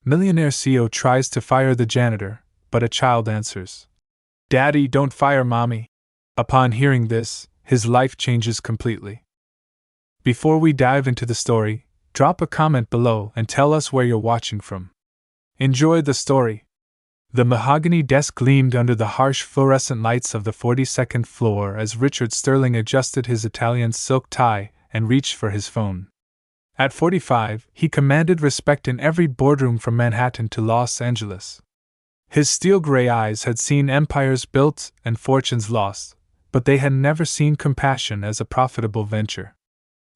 Millionaire CEO tries to fire the janitor, but a child answers, "Daddy, don't fire Mommy." Upon hearing this, his life changes completely. Before we dive into the story, drop a comment below and tell us where you're watching from. Enjoy the story. The mahogany desk gleamed under the harsh fluorescent lights of the 42nd floor as Richard Sterling adjusted his Italian silk tie and reached for his phone. At 45, he commanded respect in every boardroom from Manhattan to Los Angeles. His steel-gray eyes had seen empires built and fortunes lost, but they had never seen compassion as a profitable venture.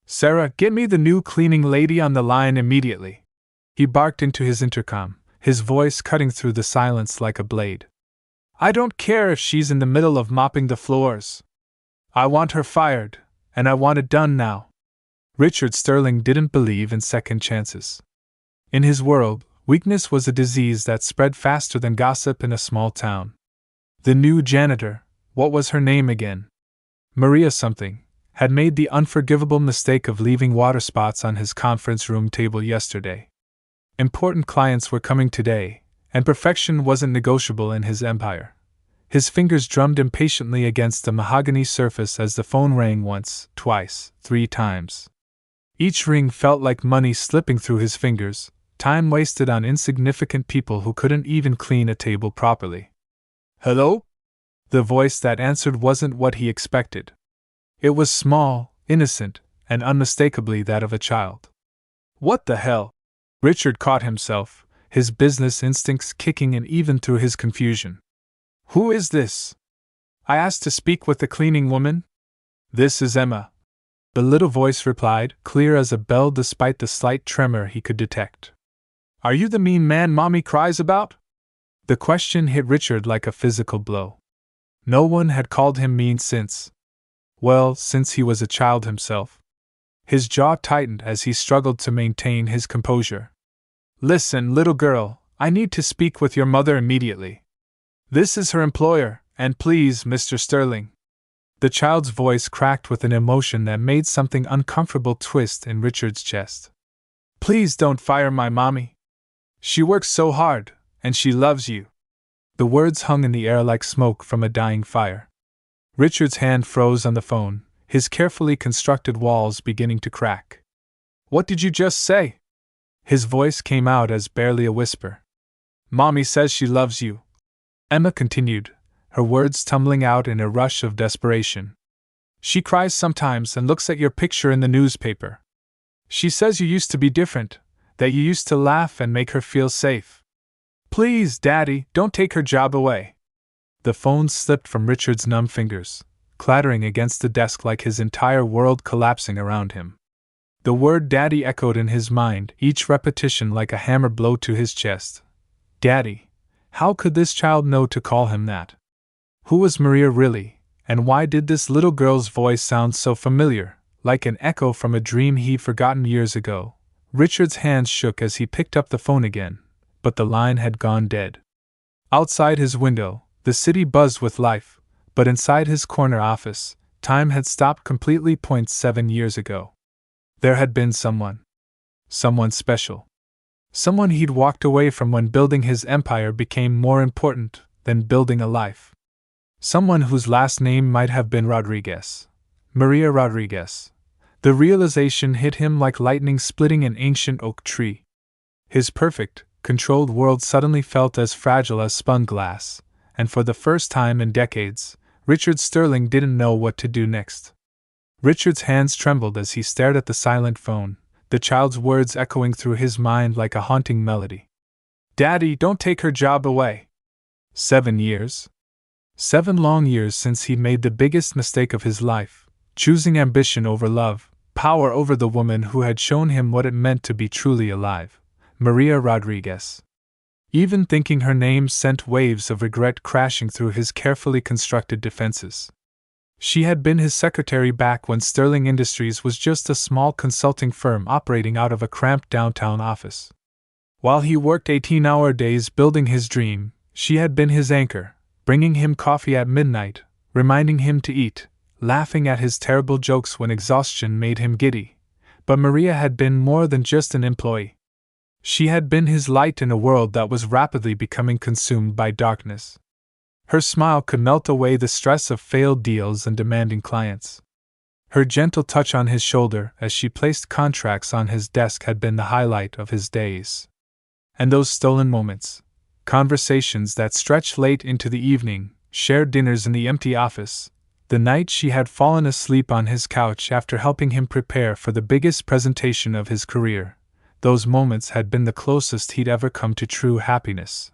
"Sarah, get me the new cleaning lady on the line immediately," he barked into his intercom, his voice cutting through the silence like a blade. "I don't care if she's in the middle of mopping the floors. I want her fired, and I want it done now." Richard Sterling didn't believe in second chances. In his world, weakness was a disease that spread faster than gossip in a small town. The new janitor, what was her name again? Maria something, had made the unforgivable mistake of leaving water spots on his conference room table yesterday. Important clients were coming today, and perfection wasn't negotiable in his empire. His fingers drummed impatiently against the mahogany surface as the phone rang once, twice, 3 times. Each ring felt like money slipping through his fingers, time wasted on insignificant people who couldn't even clean a table properly. "Hello?" The voice that answered wasn't what he expected. It was small, innocent, and unmistakably that of a child. "What the hell?" Richard caught himself, his business instincts kicking in even through his confusion. "Who is this? I asked to speak with the cleaning woman." "This is Emma," the little voice replied, clear as a bell despite the slight tremor he could detect. "Are you the mean man Mommy cries about?" The question hit Richard like a physical blow. No one had called him mean since he was a child himself. His jaw tightened as he struggled to maintain his composure. "Listen, little girl, I need to speak with your mother immediately. This is her employer, and please, Mr. Sterling." The child's voice cracked with an emotion that made something uncomfortable twist in Richard's chest. "Please don't fire my mommy. She works so hard, and she loves you." The words hung in the air like smoke from a dying fire. Richard's hand froze on the phone, his carefully constructed walls beginning to crack. "What did you just say?" His voice came out as barely a whisper. "Mommy says she loves you," Emma continued, her words tumbling out in a rush of desperation. "She cries sometimes and looks at your picture in the newspaper. She says you used to be different, that you used to laugh and make her feel safe. Please, Daddy, don't take her job away." The phone slipped from Richard's numb fingers, clattering against the desk like his entire world collapsing around him. The word Daddy echoed in his mind, each repetition like a hammer blow to his chest. Daddy. How could this child know to call him that? Who was Maria really, and why did this little girl's voice sound so familiar, like an echo from a dream he'd forgotten years ago? Richard's hands shook as he picked up the phone again, but the line had gone dead. Outside his window, the city buzzed with life, but inside his corner office, time had stopped completely. 7 years ago. There had been someone special. Someone he'd walked away from when building his empire became more important than building a life. Someone whose last name might have been Rodriguez. Maria Rodriguez. The realization hit him like lightning splitting an ancient oak tree. His perfect, controlled world suddenly felt as fragile as spun glass, and for the first time in decades, Richard Sterling didn't know what to do next. Richard's hands trembled as he stared at the silent phone, the child's words echoing through his mind like a haunting melody. Daddy, don't take her job away. 7 years? 7 long years since he made the biggest mistake of his life, choosing ambition over love, power over the woman who had shown him what it meant to be truly alive, Maria Rodriguez. Even thinking her name sent waves of regret crashing through his carefully constructed defenses. She had been his secretary back when Sterling Industries was just a small consulting firm operating out of a cramped downtown office. While he worked 18-hour days building his dream, she had been his anchor, bringing him coffee at midnight, reminding him to eat, laughing at his terrible jokes when exhaustion made him giddy. But Maria had been more than just an employee. She had been his light in a world that was rapidly becoming consumed by darkness. Her smile could melt away the stress of failed deals and demanding clients. Her gentle touch on his shoulder as she placed contracts on his desk had been the highlight of his days. And those stolen moments, conversations that stretched late into the evening, shared dinners in the empty office, the night she had fallen asleep on his couch after helping him prepare for the biggest presentation of his career, those moments had been the closest he'd ever come to true happiness.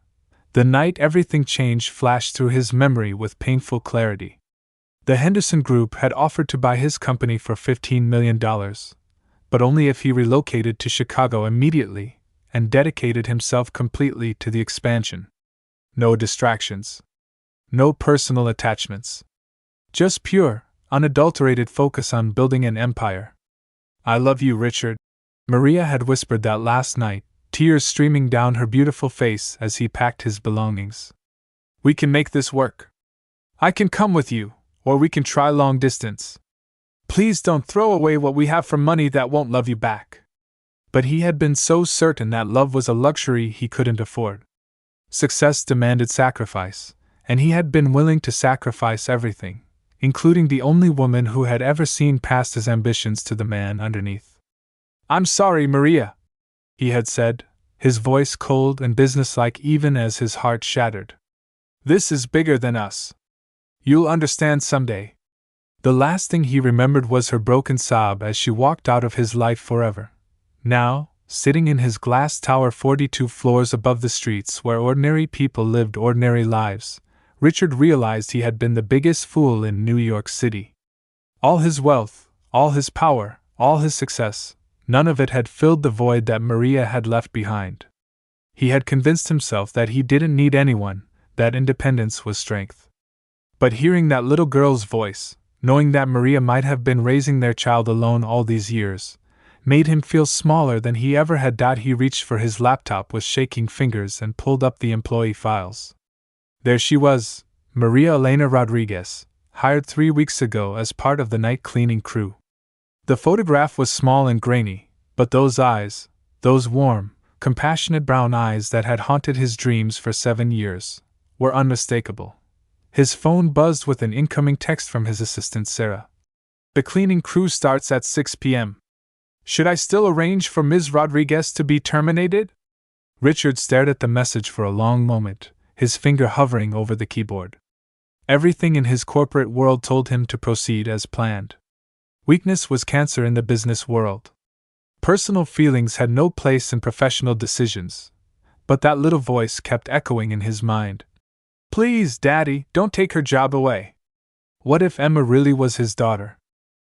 The night everything changed flashed through his memory with painful clarity. The Henderson Group had offered to buy his company for $15 million, but only if he relocated to Chicago immediately and dedicated himself completely to the expansion. No distractions. No personal attachments. Just pure, unadulterated focus on building an empire. "I love you, Richard," Maria had whispered that last night, tears streaming down her beautiful face as he packed his belongings. "We can make this work. I can come with you, or we can try long distance. Please don't throw away what we have for money that won't love you back." But he had been so certain that love was a luxury he couldn't afford. Success demanded sacrifice, and he had been willing to sacrifice everything, including the only woman who had ever seen past his ambitions to the man underneath. "I'm sorry, Maria," he had said, his voice cold and businesslike even as his heart shattered. "This is bigger than us. You'll understand someday." The last thing he remembered was her broken sob as she walked out of his life forever. Now, sitting in his glass tower 42 floors above the streets where ordinary people lived ordinary lives, Richard realized he had been the biggest fool in New York City. All his wealth, all his power, all his success, none of it had filled the void that Maria had left behind. He had convinced himself that he didn't need anyone, that independence was strength. But hearing that little girl's voice, knowing that Maria might have been raising their child alone all these years, made him feel smaller than he ever had. He reached for his laptop with shaking fingers and pulled up the employee files. There she was, Maria Elena Rodriguez, hired 3 weeks ago as part of the night cleaning crew. The photograph was small and grainy, but those eyes, those warm, compassionate brown eyes that had haunted his dreams for 7 years, were unmistakable. His phone buzzed with an incoming text from his assistant Sarah. "The cleaning crew starts at 6 p.m. Should I still arrange for Ms. Rodriguez to be terminated?" Richard stared at the message for a long moment, his finger hovering over the keyboard. Everything in his corporate world told him to proceed as planned. Weakness was cancer in the business world. Personal feelings had no place in professional decisions. But that little voice kept echoing in his mind. "Please, Daddy, don't take her job away." What if Emma really was his daughter?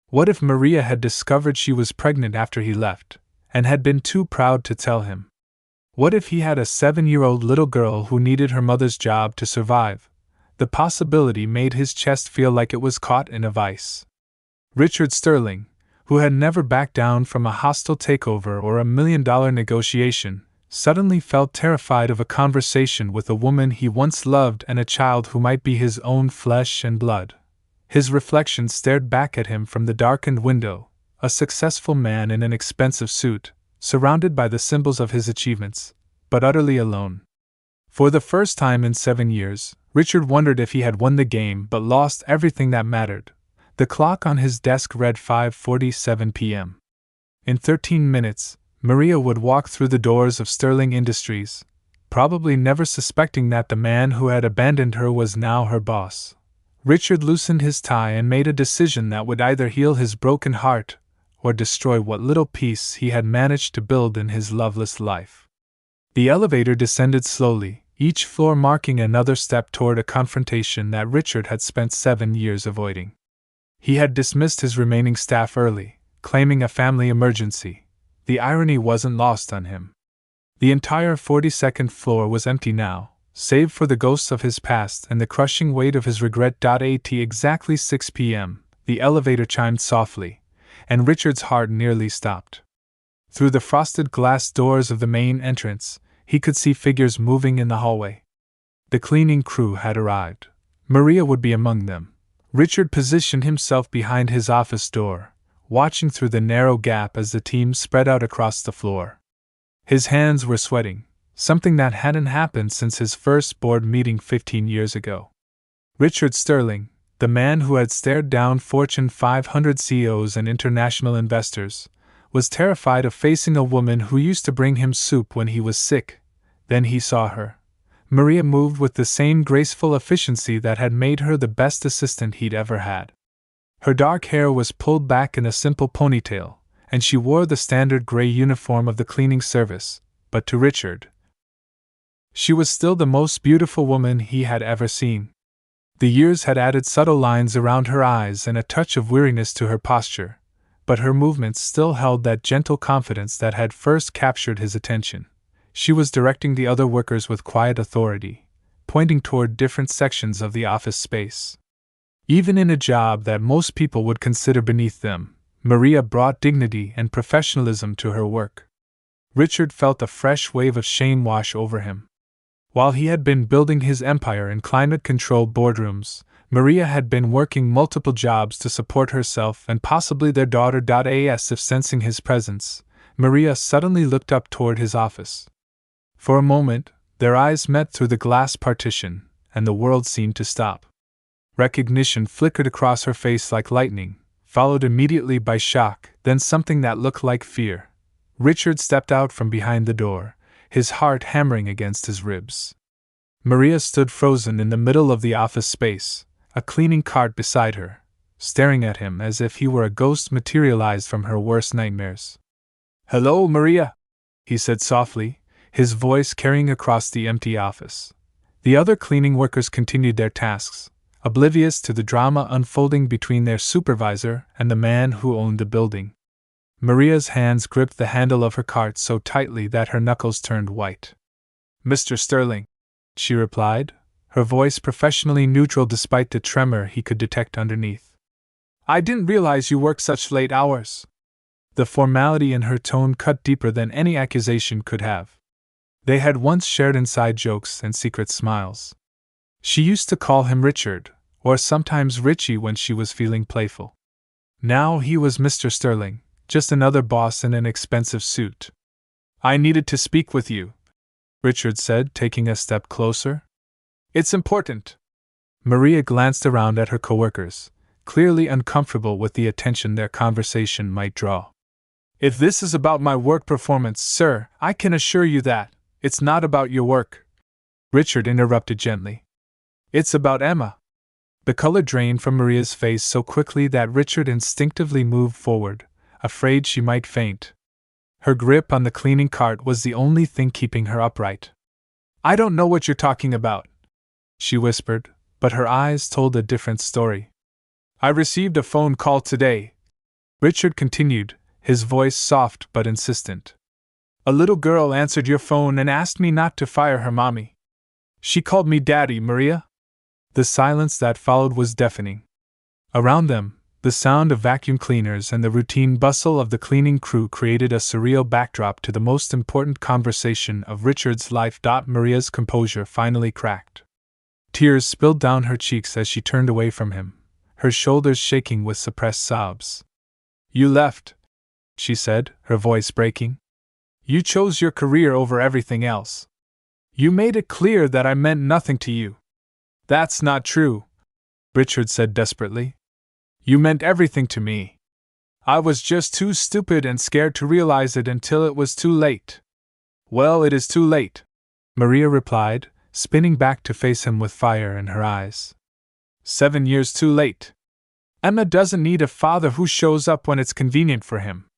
What if Maria had discovered she was pregnant after he left, and had been too proud to tell him? What if he had a 7-year-old little girl who needed her mother's job to survive? The possibility made his chest feel like it was caught in a vice. Richard Sterling, who had never backed down from a hostile takeover or a $1 million negotiation, suddenly felt terrified of a conversation with a woman he once loved and a child who might be his own flesh and blood. His reflection stared back at him from the darkened window, a successful man in an expensive suit, surrounded by the symbols of his achievements, but utterly alone. For the first time in 7 years, Richard wondered if he had won the game but lost everything that mattered. The clock on his desk read 5:47 p.m. In 13 minutes, Maria would walk through the doors of Sterling Industries, probably never suspecting that the man who had abandoned her was now her boss. Richard loosened his tie and made a decision that would either heal his broken heart or destroy what little peace he had managed to build in his loveless life. The elevator descended slowly, each floor marking another step toward a confrontation that Richard had spent 7 years avoiding. He had dismissed his remaining staff early, claiming a family emergency. The irony wasn't lost on him. The entire 42nd floor was empty now, save for the ghosts of his past and the crushing weight of his regret. At exactly 6 p.m., the elevator chimed softly, and Richard's heart nearly stopped. Through the frosted glass doors of the main entrance, he could see figures moving in the hallway. The cleaning crew had arrived. Maria would be among them. Richard positioned himself behind his office door, watching through the narrow gap as the team spread out across the floor. His hands were sweating, something that hadn't happened since his first board meeting 15 years ago. Richard Sterling, the man who had stared down Fortune 500 CEOs and international investors, was terrified of facing a woman who used to bring him soup when he was sick. Then he saw her. Maria moved with the same graceful efficiency that had made her the best assistant he'd ever had. Her dark hair was pulled back in a simple ponytail, and she wore the standard gray uniform of the cleaning service, but to Richard, she was still the most beautiful woman he had ever seen. The years had added subtle lines around her eyes and a touch of weariness to her posture, but her movements still held that gentle confidence that had first captured his attention. She was directing the other workers with quiet authority, pointing toward different sections of the office space. Even in a job that most people would consider beneath them, Maria brought dignity and professionalism to her work. Richard felt a fresh wave of shame wash over him. While he had been building his empire in climate-controlled boardrooms, Maria had been working multiple jobs to support herself and possibly their daughter. As if sensing his presence, Maria suddenly looked up toward his office. For a moment, their eyes met through the glass partition, and the world seemed to stop. Recognition flickered across her face like lightning, followed immediately by shock, then something that looked like fear. Richard stepped out from behind the door, his heart hammering against his ribs. Maria stood frozen in the middle of the office space, a cleaning cart beside her, staring at him as if he were a ghost materialized from her worst nightmares. "Hello, Maria," he said softly, his voice carrying across the empty office. The other cleaning workers continued their tasks, oblivious to the drama unfolding between their supervisor and the man who owned the building. Maria's hands gripped the handle of her cart so tightly that her knuckles turned white. "Mr. Sterling," she replied, her voice professionally neutral despite the tremor he could detect underneath. "I didn't realize you worked such late hours." The formality in her tone cut deeper than any accusation could have. They had once shared inside jokes and secret smiles. She used to call him Richard, or sometimes Richie when she was feeling playful. Now he was Mr. Sterling, just another boss in an expensive suit. "I needed to speak with you," Richard said, taking a step closer. "It's important." Maria glanced around at her coworkers, clearly uncomfortable with the attention their conversation might draw. "If this is about my work performance, sir, I can assure you that it's not about your work," Richard interrupted gently. "It's about Emma." The color drained from Maria's face so quickly that Richard instinctively moved forward, afraid she might faint. Her grip on the cleaning cart was the only thing keeping her upright. "I don't know what you're talking about," she whispered, but her eyes told a different story. "I received a phone call today," Richard continued, his voice soft but insistent. "A little girl answered your phone and asked me not to fire her mommy. She called me Daddy, Maria." The silence that followed was deafening. Around them, the sound of vacuum cleaners and the routine bustle of the cleaning crew created a surreal backdrop to the most important conversation of Richard's life. Maria's composure finally cracked. Tears spilled down her cheeks as she turned away from him, her shoulders shaking with suppressed sobs. "You left," she said, her voice breaking. "You chose your career over everything else. You made it clear that I meant nothing to you." "That's not true," Richard said desperately. "You meant everything to me. I was just too stupid and scared to realize it until it was too late." "Well, it is too late," Maria replied, spinning back to face him with fire in her eyes. 7 years too late. Emma doesn't need a father who shows up when it's convenient for him.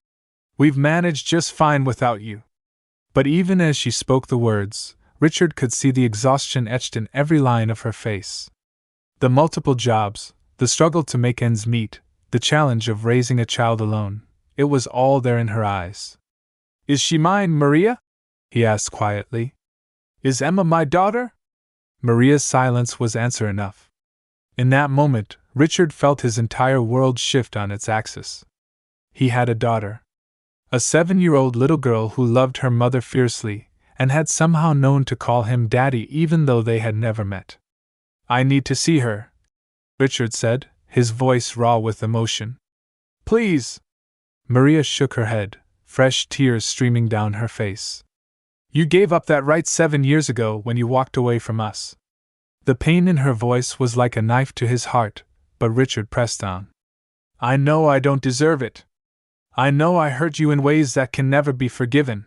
We've managed just fine without you." But even as she spoke the words, Richard could see the exhaustion etched in every line of her face. The multiple jobs, the struggle to make ends meet, the challenge of raising a child alone, it was all there in her eyes. "Is she mine, Maria?" he asked quietly. "Is Emma my daughter?" Maria's silence was answer enough. In that moment, Richard felt his entire world shift on its axis. He had a daughter. A 7-year-old little girl who loved her mother fiercely, and had somehow known to call him Daddy even though they had never met. "I need to see her," Richard said, his voice raw with emotion. "Please." Maria shook her head, fresh tears streaming down her face. You gave up that right 7 years ago when you walked away from us. The pain in her voice was like a knife to his heart, but Richard pressed on. I know I don't deserve it. I know I hurt you in ways that can never be forgiven.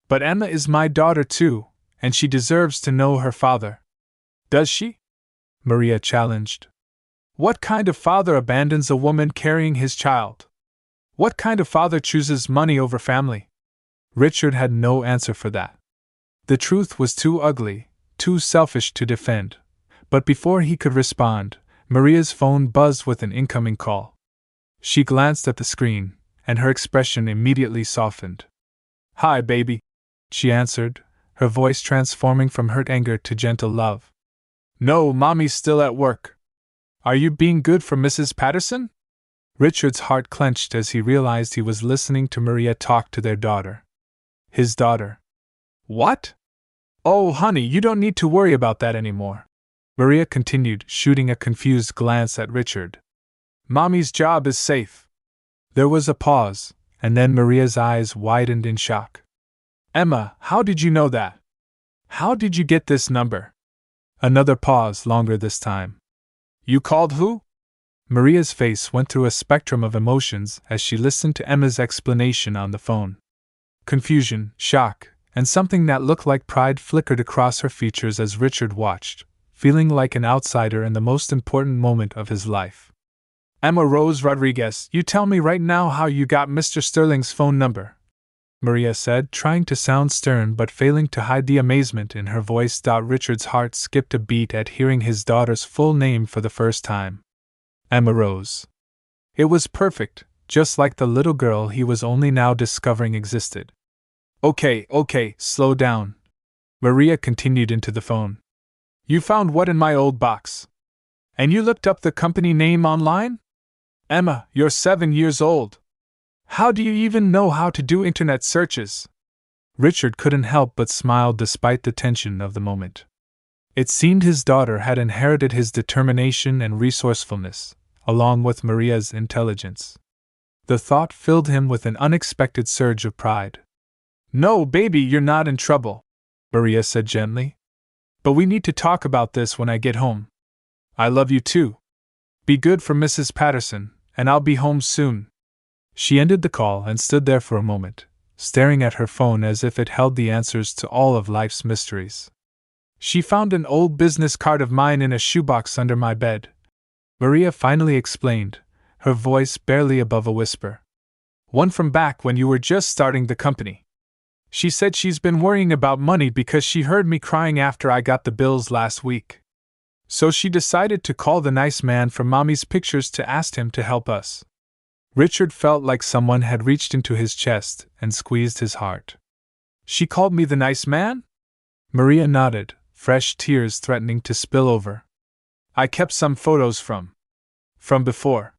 But Emma is my daughter too, and she deserves to know her father. Does she? Maria challenged. What kind of father abandons a woman carrying his child? What kind of father chooses money over family? Richard had no answer for that. The truth was too ugly, too selfish to defend. But before he could respond, Maria's phone buzzed with an incoming call. She glanced at the screen, and her expression immediately softened. Hi, baby, she answered, her voice transforming from hurt anger to gentle love. No, Mommy's still at work. Are you being good for Mrs. Patterson? Richard's heart clenched as he realized he was listening to Maria talk to their daughter. His daughter. What? Oh, honey, you don't need to worry about that anymore. Maria continued, shooting a confused glance at Richard. Mommy's job is safe. There was a pause, and then Maria's eyes widened in shock. Emma, how did you know that? How did you get this number? Another pause, longer this time. You called who? Maria's face went through a spectrum of emotions as she listened to Emma's explanation on the phone. Confusion, shock, and something that looked like pride flickered across her features as Richard watched, feeling like an outsider in the most important moment of his life. Emma Rose Rodriguez, you tell me right now how you got Mr. Sterling's phone number, Maria said, trying to sound stern but failing to hide the amazement in her voice. Richard's heart skipped a beat at hearing his daughter's full name for the first time. Emma Rose. It was perfect, just like the little girl he was only now discovering existed. Okay, slow down. Maria continued into the phone. You found what in my old box? And you looked up the company name online? Emma, you're 7 years old. How do you even know how to do internet searches? Richard couldn't help but smile despite the tension of the moment. It seemed his daughter had inherited his determination and resourcefulness, along with Maria's intelligence. The thought filled him with an unexpected surge of pride. No, baby, you're not in trouble, Maria said gently. But we need to talk about this when I get home. I love you too. Be good for Mrs. Patterson, and I'll be home soon. She ended the call and stood there for a moment, staring at her phone as if it held the answers to all of life's mysteries. She found an old business card of mine in a shoebox under my bed, Maria finally explained, her voice barely above a whisper. One from back when you were just starting the company. She said she's been worrying about money because she heard me crying after I got the bills last week. So she decided to call the nice man from Mommy's pictures to ask him to help us. Richard felt like someone had reached into his chest and squeezed his heart. She called me the nice man? Maria nodded, fresh tears threatening to spill over. I kept some photos from before.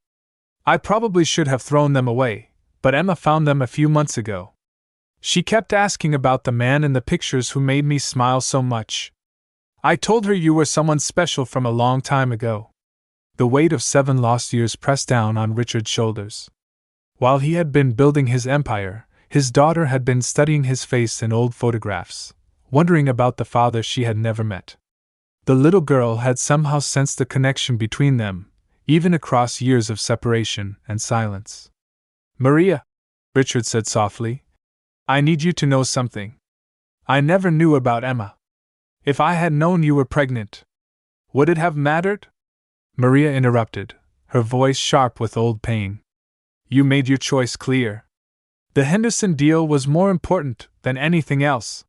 I probably should have thrown them away, but Emma found them a few months ago. She kept asking about the man in the pictures who made me smile so much. I told her you were someone special from a long time ago. The weight of 7 lost years pressed down on Richard's shoulders. While he had been building his empire, his daughter had been studying his face in old photographs, wondering about the father she had never met. The little girl had somehow sensed the connection between them, even across years of separation and silence. Maria, Richard said softly, I need you to know something. I never knew about Emma. If I had known you were pregnant, would it have mattered? Maria interrupted, her voice sharp with old pain. You made your choice clear. The Henderson deal was more important than anything else.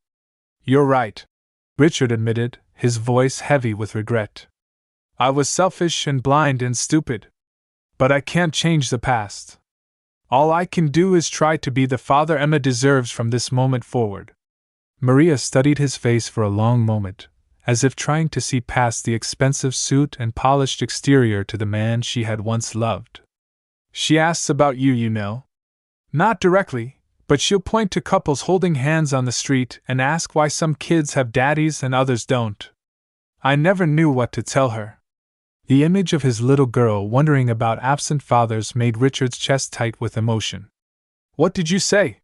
You're right, Richard admitted, his voice heavy with regret. I was selfish and blind and stupid. But I can't change the past. All I can do is try to be the father Emma deserves from this moment forward. Maria studied his face for a long moment, as if trying to see past the expensive suit and polished exterior to the man she had once loved. She asks about you, you know. Not directly, but she'll point to couples holding hands on the street and ask why some kids have daddies and others don't. I never knew what to tell her. The image of his little girl wondering about absent fathers made Richard's chest tight with emotion. What did you say?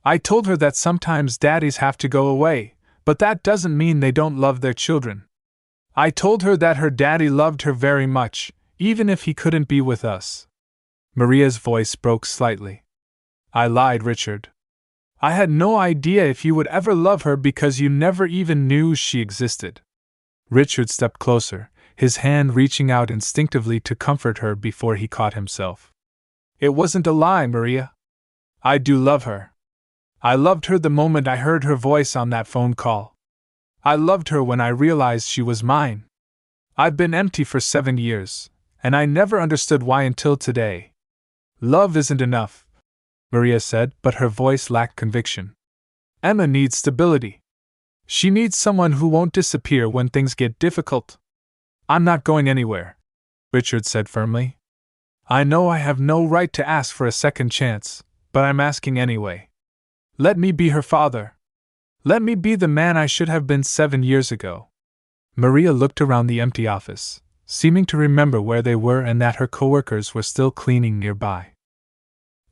I told her that sometimes daddies have to go away, but that doesn't mean they don't love their children. I told her that her daddy loved her very much, even if he couldn't be with us. Maria's voice broke slightly. I lied, Richard. I had no idea if you would ever love her because you never even knew she existed. Richard stepped closer, his hand reaching out instinctively to comfort her before he caught himself. It wasn't a lie, Maria. I do love her. I loved her the moment I heard her voice on that phone call. I loved her when I realized she was mine. I've been empty for 7 years, and I never understood why until today. Love isn't enough, Maria said, but her voice lacked conviction. Emma needs stability. She needs someone who won't disappear when things get difficult. I'm not going anywhere, Richard said firmly. I know I have no right to ask for a second chance, but I'm asking anyway. Let me be her father. Let me be the man I should have been 7 years ago. Maria looked around the empty office, seeming to remember where they were and that her coworkers were still cleaning nearby.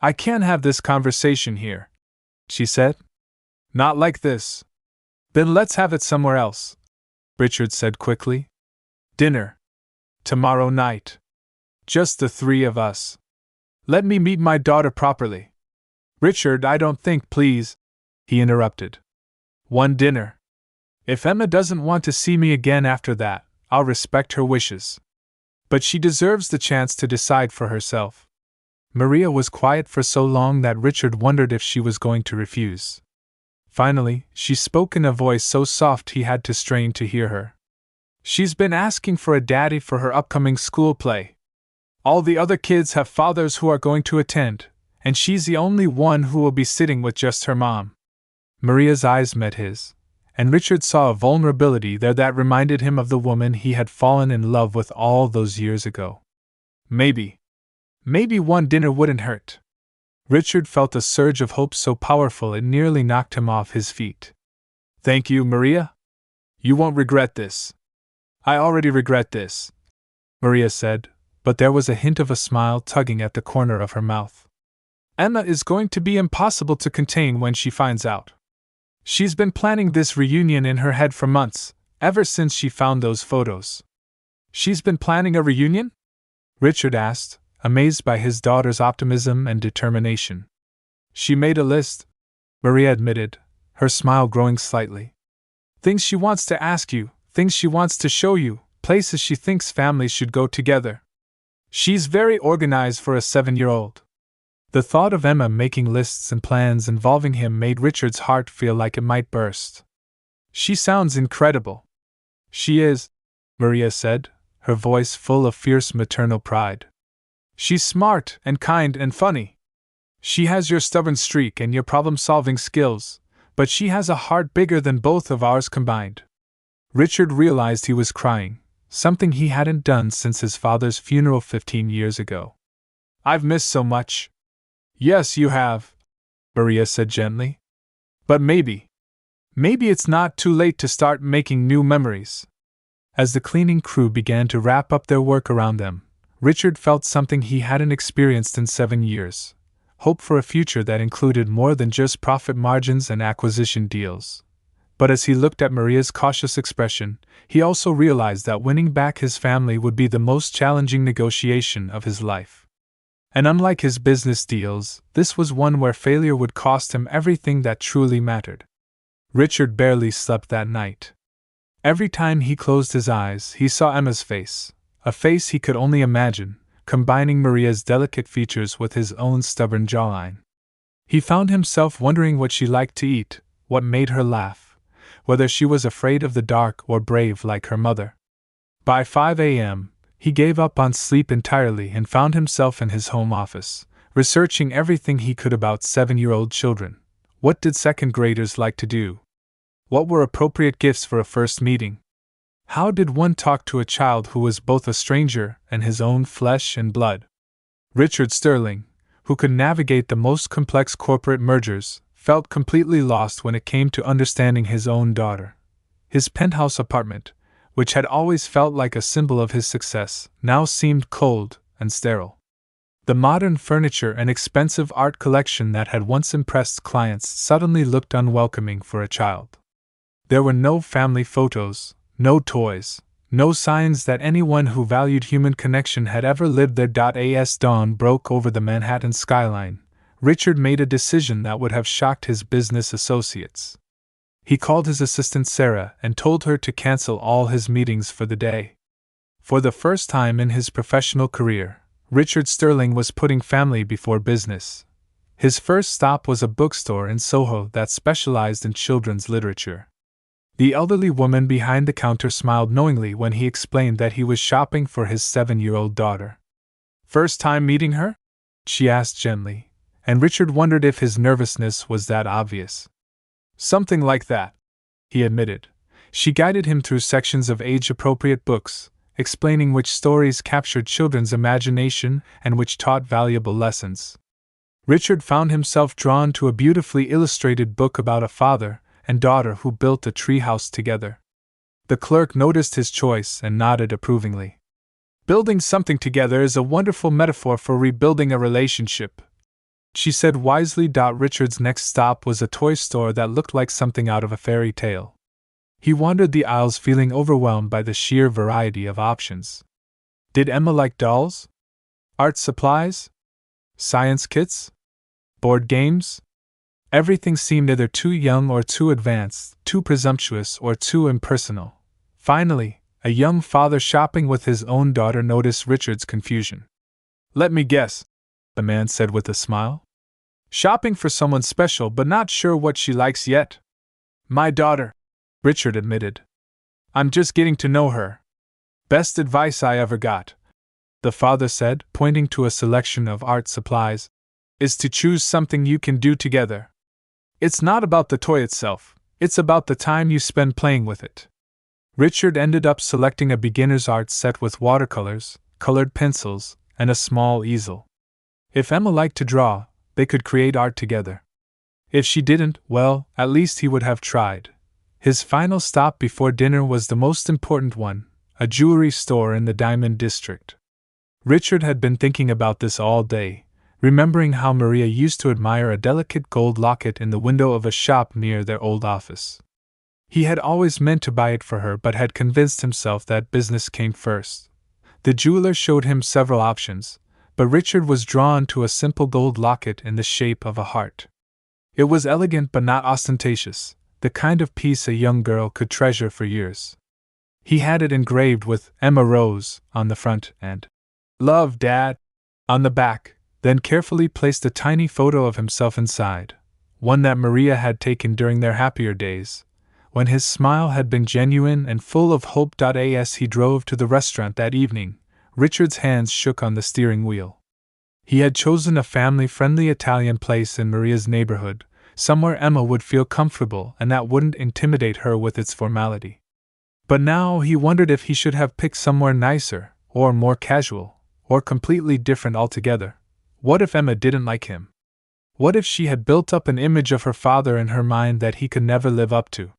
I can't have this conversation here, she said. Not like this. Then let's have it somewhere else, Richard said quickly. Dinner. Tomorrow night. Just the 3 of us. Let me meet my daughter properly. Richard, I don't think, please, he interrupted. One dinner. If Emma doesn't want to see me again after that, I'll respect her wishes. But she deserves the chance to decide for herself. Maria was quiet for so long that Richard wondered if she was going to refuse. Finally, she spoke in a voice so soft he had to strain to hear her. She's been asking for a daddy for her upcoming school play. All the other kids have fathers who are going to attend, and she's the only one who will be sitting with just her mom. Maria's eyes met his, and Richard saw a vulnerability there that reminded him of the woman he had fallen in love with all those years ago. Maybe one dinner wouldn't hurt. Richard felt a surge of hope so powerful it nearly knocked him off his feet. Thank you, Maria. You won't regret this. I already regret this, Maria said, but there was a hint of a smile tugging at the corner of her mouth. Emma is going to be impossible to contain when she finds out. She's been planning this reunion in her head for months, ever since she found those photos. She's been planning a reunion? Richard asked, amazed by his daughter's optimism and determination. She made a list, Maria admitted, her smile growing slightly. Things she wants to ask you, things she wants to show you, places she thinks families should go together. She's very organized for a 7-year-old. The thought of Emma making lists and plans involving him made Richard's heart feel like it might burst. She sounds incredible. She is, Maria said, her voice full of fierce maternal pride. She's smart and kind and funny. She has your stubborn streak and your problem-solving skills, but she has a heart bigger than both of ours combined. Richard realized he was crying, something he hadn't done since his father's funeral 15 years ago. I've missed so much. Yes, you have, Maria said gently. But maybe it's not too late to start making new memories. As the cleaning crew began to wrap up their work around them, Richard felt something he hadn't experienced in 7 years. Hope for a future that included more than just profit margins and acquisition deals. But as he looked at Maria's cautious expression, he also realized that winning back his family would be the most challenging negotiation of his life. And unlike his business deals, this was one where failure would cost him everything that truly mattered. Richard barely slept that night. Every time he closed his eyes, he saw Emma's face, a face he could only imagine, combining Maria's delicate features with his own stubborn jawline. He found himself wondering what she liked to eat, what made her laugh, whether she was afraid of the dark or brave like her mother. By 5 a.m., he gave up on sleep entirely and found himself in his home office, researching everything he could about 7-year-old children. What did second graders like to do? What were appropriate gifts for a first meeting? How did one talk to a child who was both a stranger and his own flesh and blood? Richard Sterling, who could navigate the most complex corporate mergers, felt completely lost when it came to understanding his own daughter. His penthouse apartment, which had always felt like a symbol of his success, now seemed cold and sterile. The modern furniture and expensive art collection that had once impressed clients suddenly looked unwelcoming for a child. There were no family photos, no toys, no signs that anyone who valued human connection had ever lived there. As dawn broke over the Manhattan skyline, Richard made a decision that would have shocked his business associates. He called his assistant Sarah and told her to cancel all his meetings for the day. For the first time in his professional career, Richard Sterling was putting family before business. His first stop was a bookstore in Soho that specialized in children's literature. The elderly woman behind the counter smiled knowingly when he explained that he was shopping for his 7-year-old daughter. "First time meeting her?" she asked gently, and Richard wondered if his nervousness was that obvious. "Something like that," he admitted. She guided him through sections of age-appropriate books, explaining which stories captured children's imagination and which taught valuable lessons. Richard found himself drawn to a beautifully illustrated book about a father and daughter who built a treehouse together. The clerk noticed his choice and nodded approvingly. "Building something together is a wonderful metaphor for rebuilding a relationship," she said wisely. Richard's next stop was a toy store that looked like something out of a fairy tale. He wandered the aisles feeling overwhelmed by the sheer variety of options. Did Emma like dolls? Art supplies? Science kits? Board games? Everything seemed either too young or too advanced, too presumptuous or too impersonal. Finally, a young father shopping with his own daughter noticed Richard's confusion. "Let me guess," the man said with a smile. "Shopping for someone special but not sure what she likes yet?" "My daughter," Richard admitted. "I'm just getting to know her." "Best advice I ever got," the father said, pointing to a selection of art supplies, "is to choose something you can do together. It's not about the toy itself, it's about the time you spend playing with it." Richard ended up selecting a beginner's art set with watercolors, colored pencils, and a small easel. If Emma liked to draw, they could create art together. If she didn't, well, at least he would have tried. His final stop before dinner was the most important one, a jewelry store in the Diamond District. Richard had been thinking about this all day, remembering how Maria used to admire a delicate gold locket in the window of a shop near their old office. He had always meant to buy it for her but had convinced himself that business came first. The jeweler showed him several options, but Richard was drawn to a simple gold locket in the shape of a heart. It was elegant but not ostentatious, the kind of piece a young girl could treasure for years. He had it engraved with "Emma Rose" on the front and "Love, Dad" on the back, then carefully placed a tiny photo of himself inside, one that Maria had taken during their happier days, when his smile had been genuine and full of hope. As he drove to the restaurant that evening, Richard's hands shook on the steering wheel. He had chosen a family-friendly Italian place in Maria's neighborhood, somewhere Emma would feel comfortable and that wouldn't intimidate her with its formality. But now he wondered if he should have picked somewhere nicer, or more casual, or completely different altogether. What if Emma didn't like him? What if she had built up an image of her father in her mind that he could never live up to?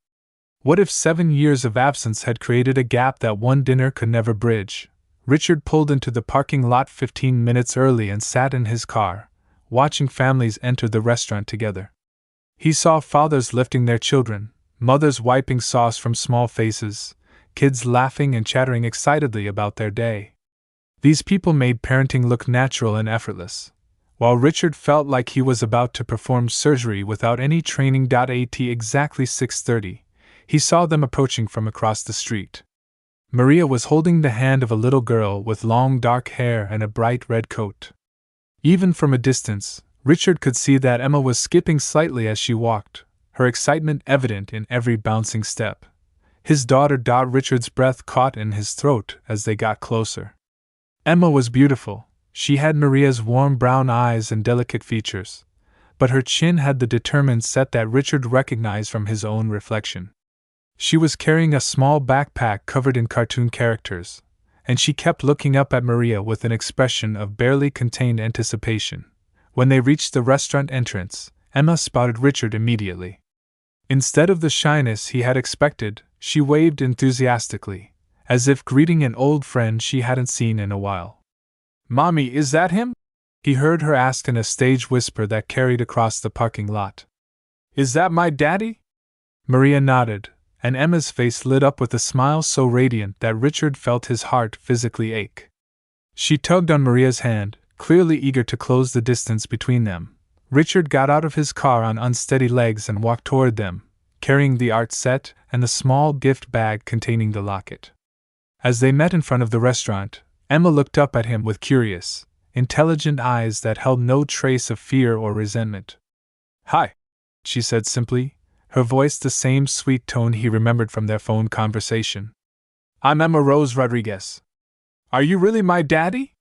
What if 7 years of absence had created a gap that one dinner could never bridge? Richard pulled into the parking lot 15 minutes early and sat in his car, watching families enter the restaurant together. He saw fathers lifting their children, mothers wiping sauce from small faces, kids laughing and chattering excitedly about their day. These people made parenting look natural and effortless, while Richard felt like he was about to perform surgery without any training. At exactly 6:30, he saw them approaching from across the street. Maria was holding the hand of a little girl with long dark hair and a bright red coat. Even from a distance, Richard could see that Emma was skipping slightly as she walked, her excitement evident in every bouncing step. His daughter. Richard's breath caught in his throat as they got closer. Emma was beautiful. She had Maria's warm brown eyes and delicate features, but her chin had the determined set that Richard recognized from his own reflection. She was carrying a small backpack covered in cartoon characters, and she kept looking up at Maria with an expression of barely contained anticipation. When they reached the restaurant entrance, Emma spotted Richard immediately. Instead of the shyness he had expected, she waved enthusiastically, as if greeting an old friend she hadn't seen in a while. "Mommy, is that him?" he heard her ask in a stage whisper that carried across the parking lot. Is that my daddy? Maria nodded, and Emma's face lit up with a smile so radiant that Richard felt his heart physically ache. She tugged on Maria's hand, clearly eager to close the distance between them. Richard got out of his car on unsteady legs and walked toward them, carrying the art set and the small gift bag containing the locket. As they met in front of the restaurant, Emma looked up at him with curious, intelligent eyes that held no trace of fear or resentment. Hi, she said simply, her voice the same sweet tone he remembered from their phone conversation. I'm Emma Rose Rodriguez. Are you really my daddy?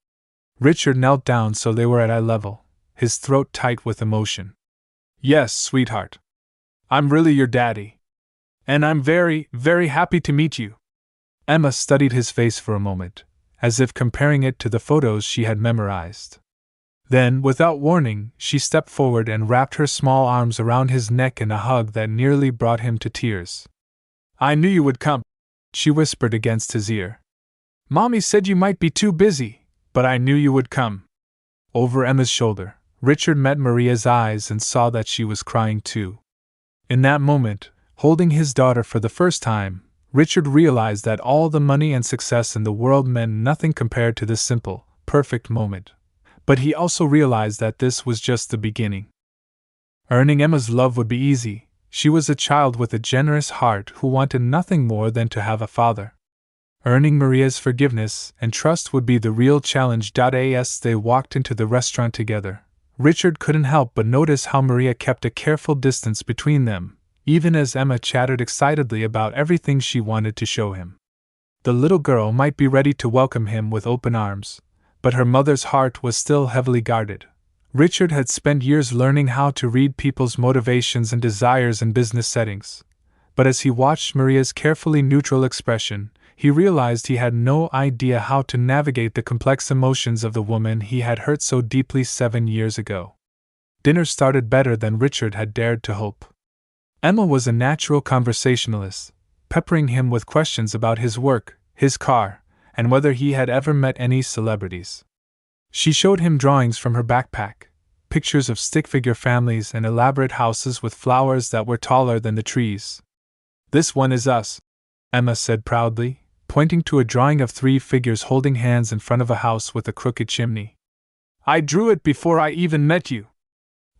Richard knelt down so they were at eye level, his throat tight with emotion. Yes, sweetheart. I'm really your daddy. And I'm very, very happy to meet you. Emma studied his face for a moment, as if comparing it to the photos she had memorized. Then, without warning, she stepped forward and wrapped her small arms around his neck in a hug that nearly brought him to tears. I knew you would come, she whispered against his ear. Mommy said you might be too busy, but I knew you would come. Over Emma's shoulder, Richard met Maria's eyes and saw that she was crying too. In that moment, holding his daughter for the first time, Richard realized that all the money and success in the world meant nothing compared to this simple, perfect moment. But he also realized that this was just the beginning. Earning Emma's love would be easy. She was a child with a generous heart who wanted nothing more than to have a father. Earning Maria's forgiveness and trust would be the real challenge. As they walked into the restaurant together, Richard couldn't help but notice how Maria kept a careful distance between them, even as Emma chattered excitedly about everything she wanted to show him. The little girl might be ready to welcome him with open arms, but her mother's heart was still heavily guarded. Richard had spent years learning how to read people's motivations and desires in business settings, but as he watched Maria's carefully neutral expression, he realized he had no idea how to navigate the complex emotions of the woman he had hurt so deeply 7 years ago. Dinner started better than Richard had dared to hope. Emma was a natural conversationalist, peppering him with questions about his work, his car, and whether he had ever met any celebrities. She showed him drawings from her backpack, pictures of stick-figure families and elaborate houses with flowers that were taller than the trees. This one is us, Emma said proudly, pointing to a drawing of 3 figures holding hands in front of a house with a crooked chimney. I drew it before I even met you.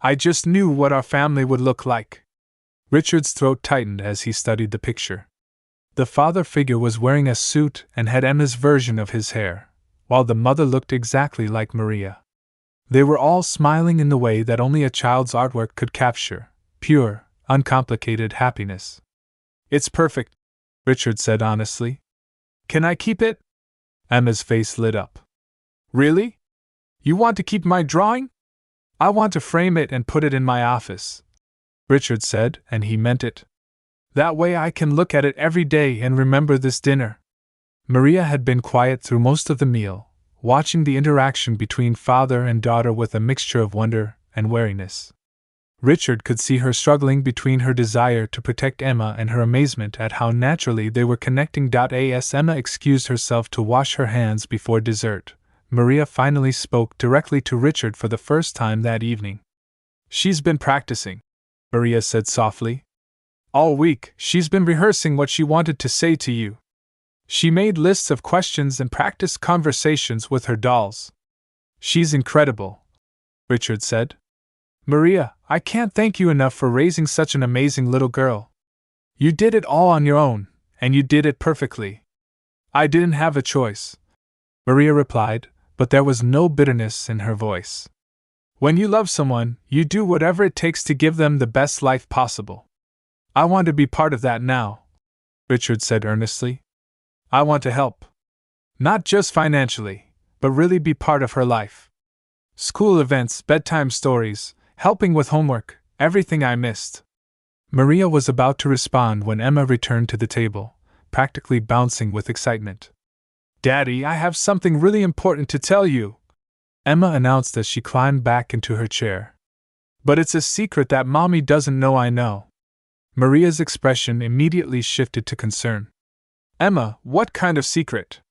I just knew what our family would look like. Richard's throat tightened as he studied the picture. The father figure was wearing a suit and had Emma's version of his hair, while the mother looked exactly like Maria. They were all smiling in the way that only a child's artwork could capture, pure, uncomplicated happiness. It's perfect, Richard said honestly. Can I keep it? Emma's face lit up. Really? You want to keep my drawing? I want to frame it and put it in my office, Richard said, and he meant it. That way I can look at it every day and remember this dinner. Maria had been quiet through most of the meal, watching the interaction between father and daughter with a mixture of wonder and wariness. Richard could see her struggling between her desire to protect Emma and her amazement at how naturally they were connecting. As Emma excused herself to wash her hands before dessert, Maria finally spoke directly to Richard for the first time that evening. She's been practicing, Maria said softly. All week, she's been rehearsing what she wanted to say to you. She made lists of questions and practiced conversations with her dolls. She's incredible, Richard said. Maria, I can't thank you enough for raising such an amazing little girl. You did it all on your own, and you did it perfectly. I didn't have a choice, Maria replied, but there was no bitterness in her voice. When you love someone, you do whatever it takes to give them the best life possible. I want to be part of that now, Richard said earnestly. I want to help. Not just financially, but really be part of her life. School events, bedtime stories, helping with homework, everything I missed. Maria was about to respond when Emma returned to the table, practically bouncing with excitement. Daddy, I have something really important to tell you, Emma announced as she climbed back into her chair. But it's a secret that Mommy doesn't know I know. Maria's expression immediately shifted to concern. Emma, what kind of secret?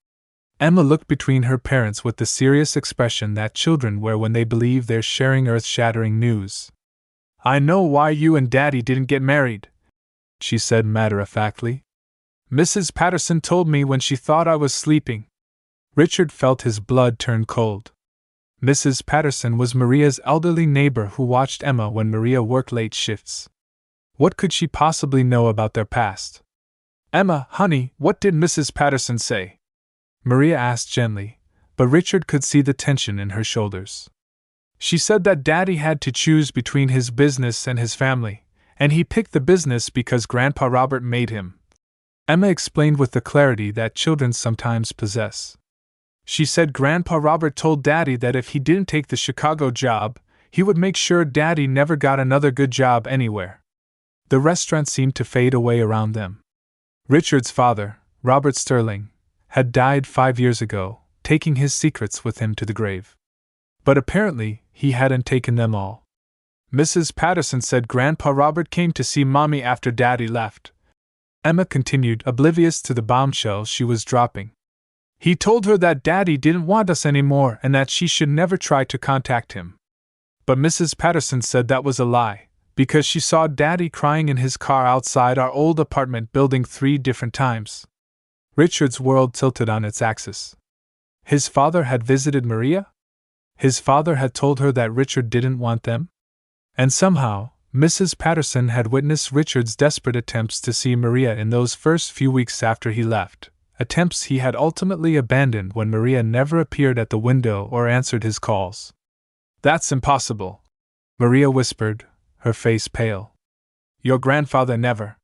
Emma looked between her parents with the serious expression that children wear when they believe they're sharing earth-shattering news. "I know why you and Daddy didn't get married," she said matter-of-factly. "Mrs. Patterson told me when she thought I was sleeping." Richard felt his blood turn cold. Mrs. Patterson was Maria's elderly neighbor who watched Emma when Maria worked late shifts. What could she possibly know about their past? "Emma, honey, what did Mrs. Patterson say?" Maria asked gently, but Richard could see the tension in her shoulders. "She said that Daddy had to choose between his business and his family, and he picked the business because Grandpa Robert made him," Emma explained with the clarity that children sometimes possess. "She said Grandpa Robert told Daddy that if he didn't take the Chicago job, he would make sure Daddy never got another good job anywhere." The restaurant seemed to fade away around them. Richard's father, Robert Sterling, had died 5 years ago, taking his secrets with him to the grave. But apparently, he hadn't taken them all. "Mrs. Patterson said Grandpa Robert came to see Mommy after Daddy left," Emma continued, oblivious to the bombshell she was dropping. "He told her that Daddy didn't want us anymore and that she should never try to contact him. But Mrs. Patterson said that was a lie, because she saw Daddy crying in his car outside our old apartment building 3 different times." Richard's world tilted on its axis. His father had visited Maria? His father had told her that Richard didn't want them? And somehow, Mrs. Patterson had witnessed Richard's desperate attempts to see Maria in those first few weeks after he left, attempts he had ultimately abandoned when Maria never appeared at the window or answered his calls. "That's impossible," Maria whispered, her face pale. "Your grandfather never.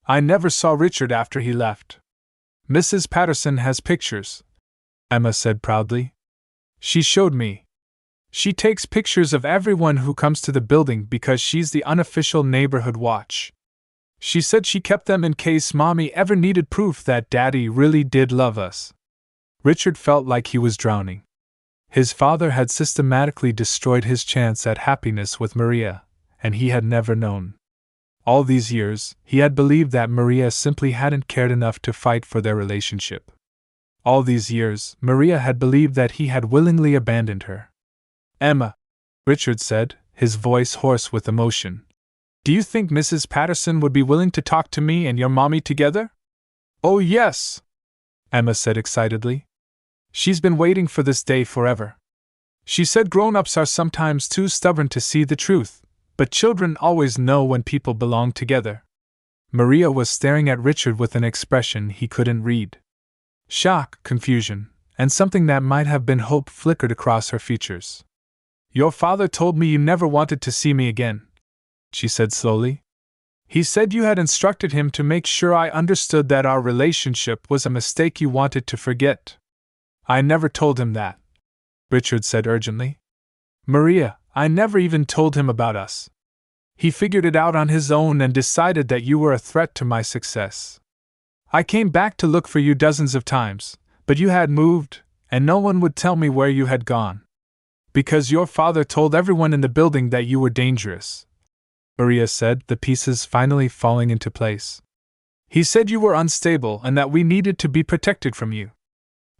I never saw Richard after he left." "Mrs. Patterson has pictures," Emma said proudly. "She showed me. She takes pictures of everyone who comes to the building because she's the unofficial neighborhood watch. She said she kept them in case Mommy ever needed proof that Daddy really did love us." Richard felt like he was drowning. His father had systematically destroyed his chance at happiness with Maria, and he had never known. All these years, he had believed that Maria simply hadn't cared enough to fight for their relationship. All these years, Maria had believed that he had willingly abandoned her. "Emma," Richard said, his voice hoarse with emotion, "do you think Mrs. Patterson would be willing to talk to me and your mommy together?" "Oh yes," Emma said excitedly. "She's been waiting for this day forever. She said grown-ups are sometimes too stubborn to see the truth, but children always know when people belong together." Maria was staring at Richard with an expression he couldn't read. Shock, confusion, and something that might have been hope flickered across her features. "Your father told me you never wanted to see me again," she said slowly. "He said you had instructed him to make sure I understood that our relationship was a mistake you wanted to forget." "I never told him that," Richard said urgently. "Maria, I never even told him about us. He figured it out on his own and decided that you were a threat to my success. I came back to look for you dozens of times, but you had moved, and no one would tell me where you had gone. Because your father told everyone in the building that you were dangerous," Maria said, the pieces finally falling into place. "He said you were unstable and that we needed to be protected from you."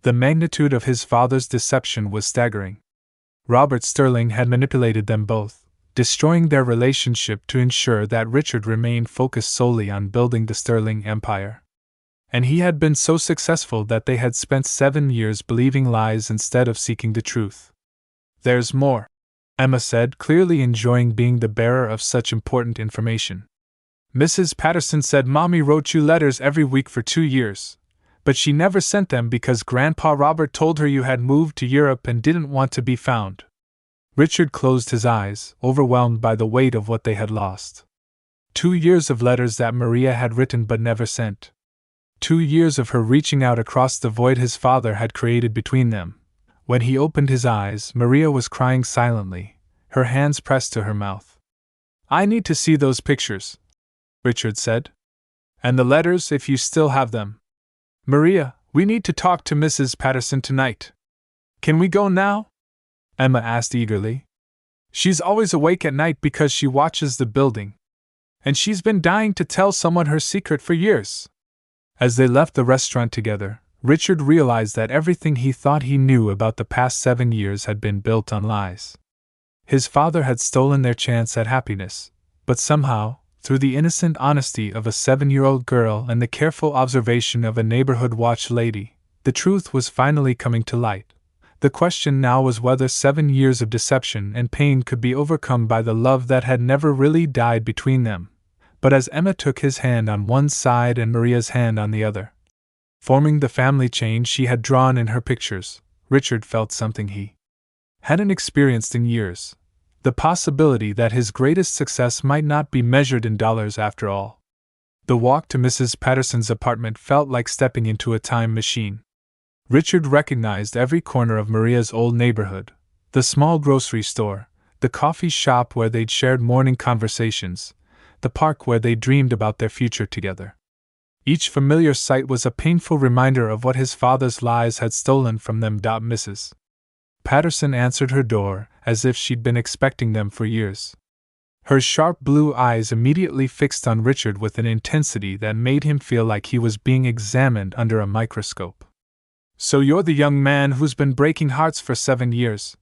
The magnitude of his father's deception was staggering. Robert Sterling had manipulated them both, destroying their relationship to ensure that Richard remained focused solely on building the Sterling empire. And he had been so successful that they had spent 7 years believing lies instead of seeking the truth. "There's more," Emma said, clearly enjoying being the bearer of such important information. "Mrs. Patterson said Mommy wrote you letters every week for 2 years, but she never sent them because Grandpa Robert told her you had moved to Europe and didn't want to be found." Richard closed his eyes, overwhelmed by the weight of what they had lost. 2 years of letters that Maria had written but never sent. 2 years of her reaching out across the void his father had created between them. When he opened his eyes, Maria was crying silently, her hands pressed to her mouth. "I need to see those pictures," Richard said. "And the letters, if you still have them. Maria, we need to talk to Mrs. Patterson tonight." "Can we go now?" Emma asked eagerly. "She's always awake at night because she watches the building. And she's been dying to tell someone her secret for years." As they left the restaurant together, Richard realized that everything he thought he knew about the past 7 years had been built on lies. His father had stolen their chance at happiness, but somehow, through the innocent honesty of a 7-year-old girl and the careful observation of a neighborhood watch lady, the truth was finally coming to light. The question now was whether 7 years of deception and pain could be overcome by the love that had never really died between them. But as Emma took his hand on one side and Maria's hand on the other, forming the family chain she had drawn in her pictures, Richard felt something he hadn't experienced in years: the possibility that his greatest success might not be measured in dollars after all. The walk to Mrs. Patterson's apartment felt like stepping into a time machine. Richard recognized every corner of Maria's old neighborhood: the small grocery store, the coffee shop where they'd shared morning conversations, the park where they dreamed about their future together. Each familiar sight was a painful reminder of what his father's lies had stolen from them. Mrs. Patterson answered her door as if she'd been expecting them for years. Her sharp blue eyes immediately fixed on Richard with an intensity that made him feel like he was being examined under a microscope. "So you're the young man who's been breaking hearts for 7 years,"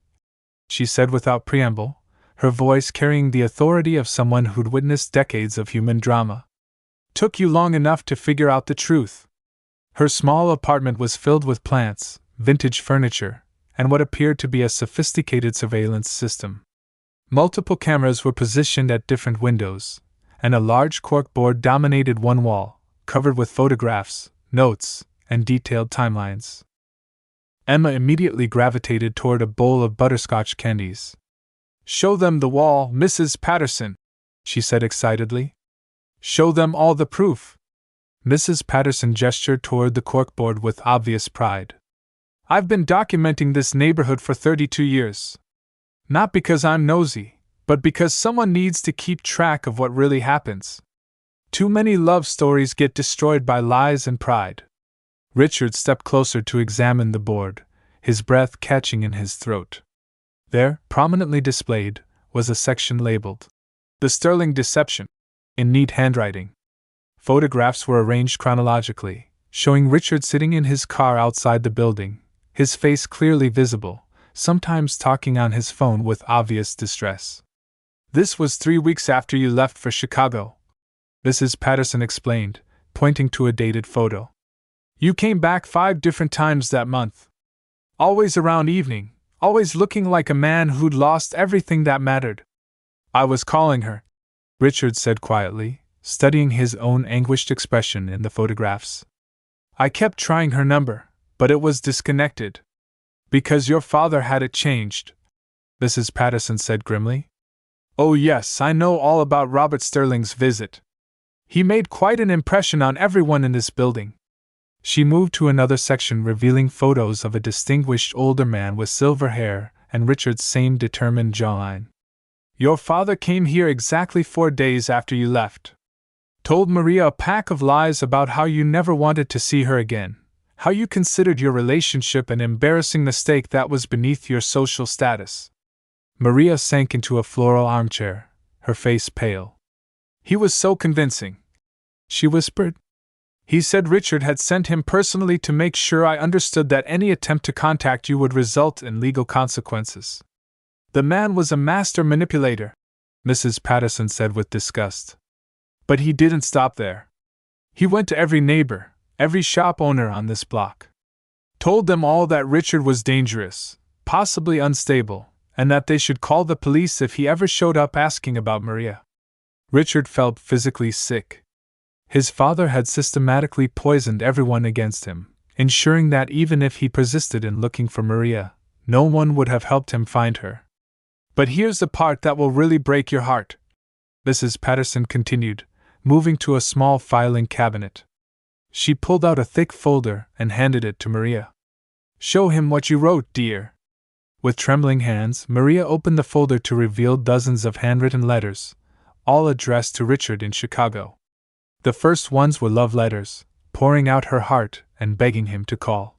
she said without preamble, her voice carrying the authority of someone who'd witnessed decades of human drama. "Took you long enough to figure out the truth?" Her small apartment was filled with plants, vintage furniture, and what appeared to be a sophisticated surveillance system. Multiple cameras were positioned at different windows, and a large corkboard dominated one wall, covered with photographs, notes, and detailed timelines. Emma immediately gravitated toward a bowl of butterscotch candies. "Show them the wall, Mrs. Patterson," she said excitedly. "Show them all the proof." Mrs. Patterson gestured toward the corkboard with obvious pride. "I've been documenting this neighborhood for 32 years. Not because I'm nosy, but because someone needs to keep track of what really happens. Too many love stories get destroyed by lies and pride." Richard stepped closer to examine the board, his breath catching in his throat. There, prominently displayed, was a section labeled "The Sterling Deception," in neat handwriting. Photographs were arranged chronologically, showing Richard sitting in his car outside the building, his face clearly visible, sometimes talking on his phone with obvious distress. "This was 3 weeks after you left for Chicago," Mrs. Patterson explained, pointing to a dated photo. "You came back 5 different times that month. Always around evening, always looking like a man who'd lost everything that mattered." "I was calling her," Richard said quietly, studying his own anguished expression in the photographs. "I kept trying her number, but it was disconnected." "Because your father had it changed," Mrs. Patterson said grimly. "Oh yes, I know all about Robert Sterling's visit. He made quite an impression on everyone in this building." She moved to another section revealing photos of a distinguished older man with silver hair and Richard's same determined jawline. "Your father came here exactly 4 days after you left. Told Maria a pack of lies about how you never wanted to see her again, how you considered your relationship an embarrassing mistake that was beneath your social status." Maria sank into a floral armchair, her face pale. "He was so convincing," she whispered. "He said Richard had sent him personally to make sure I understood that any attempt to contact you would result in legal consequences. The man was a master manipulator," Mrs. Patterson said with disgust. "But he didn't stop there. He went to every neighbor, every shop owner on this block. Told them all that Richard was dangerous, possibly unstable, and that they should call the police if he ever showed up asking about Maria." Richard felt physically sick. His father had systematically poisoned everyone against him, ensuring that even if he persisted in looking for Maria, no one would have helped him find her. "But here's the part that will really break your heart," Mrs. Patterson continued, moving to a small filing cabinet. She pulled out a thick folder and handed it to Maria. "Show him what you wrote, dear." With trembling hands, Maria opened the folder to reveal dozens of handwritten letters, all addressed to Richard in Chicago. The first ones were love letters, pouring out her heart and begging him to call.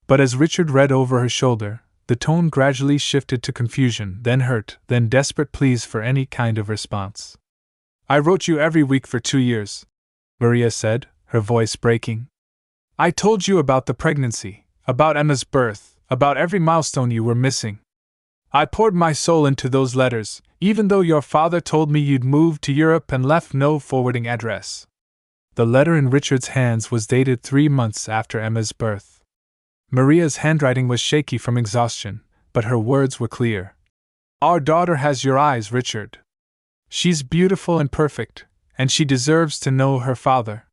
But as Richard read over her shoulder, the tone gradually shifted to confusion, then hurt, then desperate pleas for any kind of response. "I wrote you every week for 2 years," Maria said, her voice breaking. I told you about the pregnancy, about Emma's birth, about every milestone you were missing. I poured my soul into those letters, even though your father told me you'd moved to Europe and left no forwarding address. The letter in Richard's hands was dated 3 months after Emma's birth. Maria's handwriting was shaky from exhaustion, but her words were clear. Our daughter has your eyes, Richard. She's beautiful and perfect, and she deserves to know her father.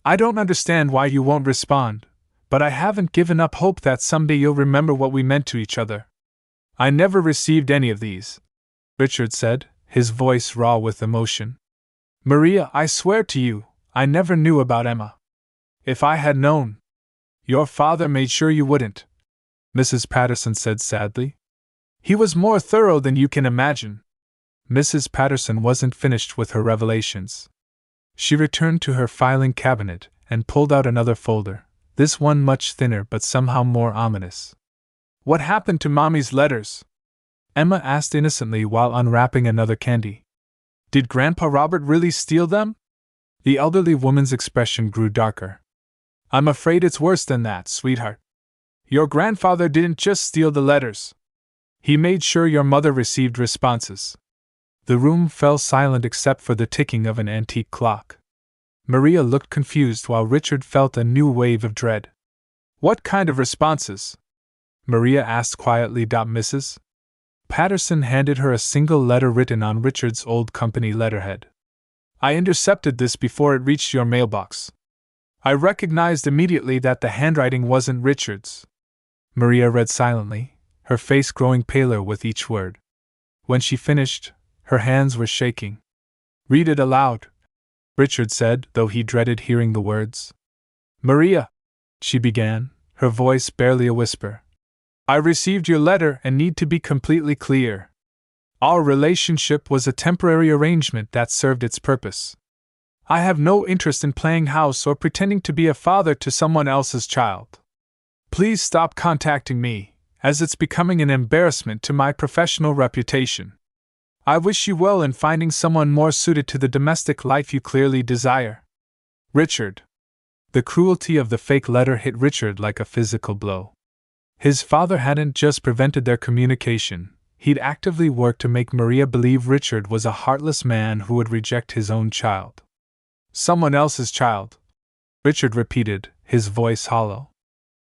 I don't understand why you won't respond, but I haven't given up hope that someday you'll remember what we meant to each other. I never received any of these, Richard said, his voice raw with emotion. Maria, I swear to you, I never knew about Emma. If I had known, your father made sure you wouldn't, Mrs. Patterson said sadly. He was more thorough than you can imagine. Mrs. Patterson wasn't finished with her revelations. She returned to her filing cabinet and pulled out another folder, this one much thinner but somehow more ominous. What happened to Mommy's letters? Emma asked innocently while unwrapping another candy. Did Grandpa Robert really steal them? The elderly woman's expression grew darker. I'm afraid it's worse than that, sweetheart. Your grandfather didn't just steal the letters. He made sure your mother received responses. The room fell silent except for the ticking of an antique clock. Maria looked confused while Richard felt a new wave of dread. What kind of responses? Maria asked quietly. Mrs. Patterson handed her a single letter written on Richard's old company letterhead. I intercepted this before it reached your mailbox. I recognized immediately that the handwriting wasn't Richard's. Maria read silently, her face growing paler with each word. When she finished, her hands were shaking. Read it aloud, Richard said, though he dreaded hearing the words. Maria, she began, her voice barely a whisper. I received your letter and need to be completely clear. Our relationship was a temporary arrangement that served its purpose. I have no interest in playing house or pretending to be a father to someone else's child. Please stop contacting me, as it's becoming an embarrassment to my professional reputation. I wish you well in finding someone more suited to the domestic life you clearly desire. Richard. The cruelty of the fake letter hit Richard like a physical blow. His father hadn't just prevented their communication, he'd actively worked to make Maria believe Richard was a heartless man who would reject his own child. Someone else's child, Richard repeated, his voice hollow.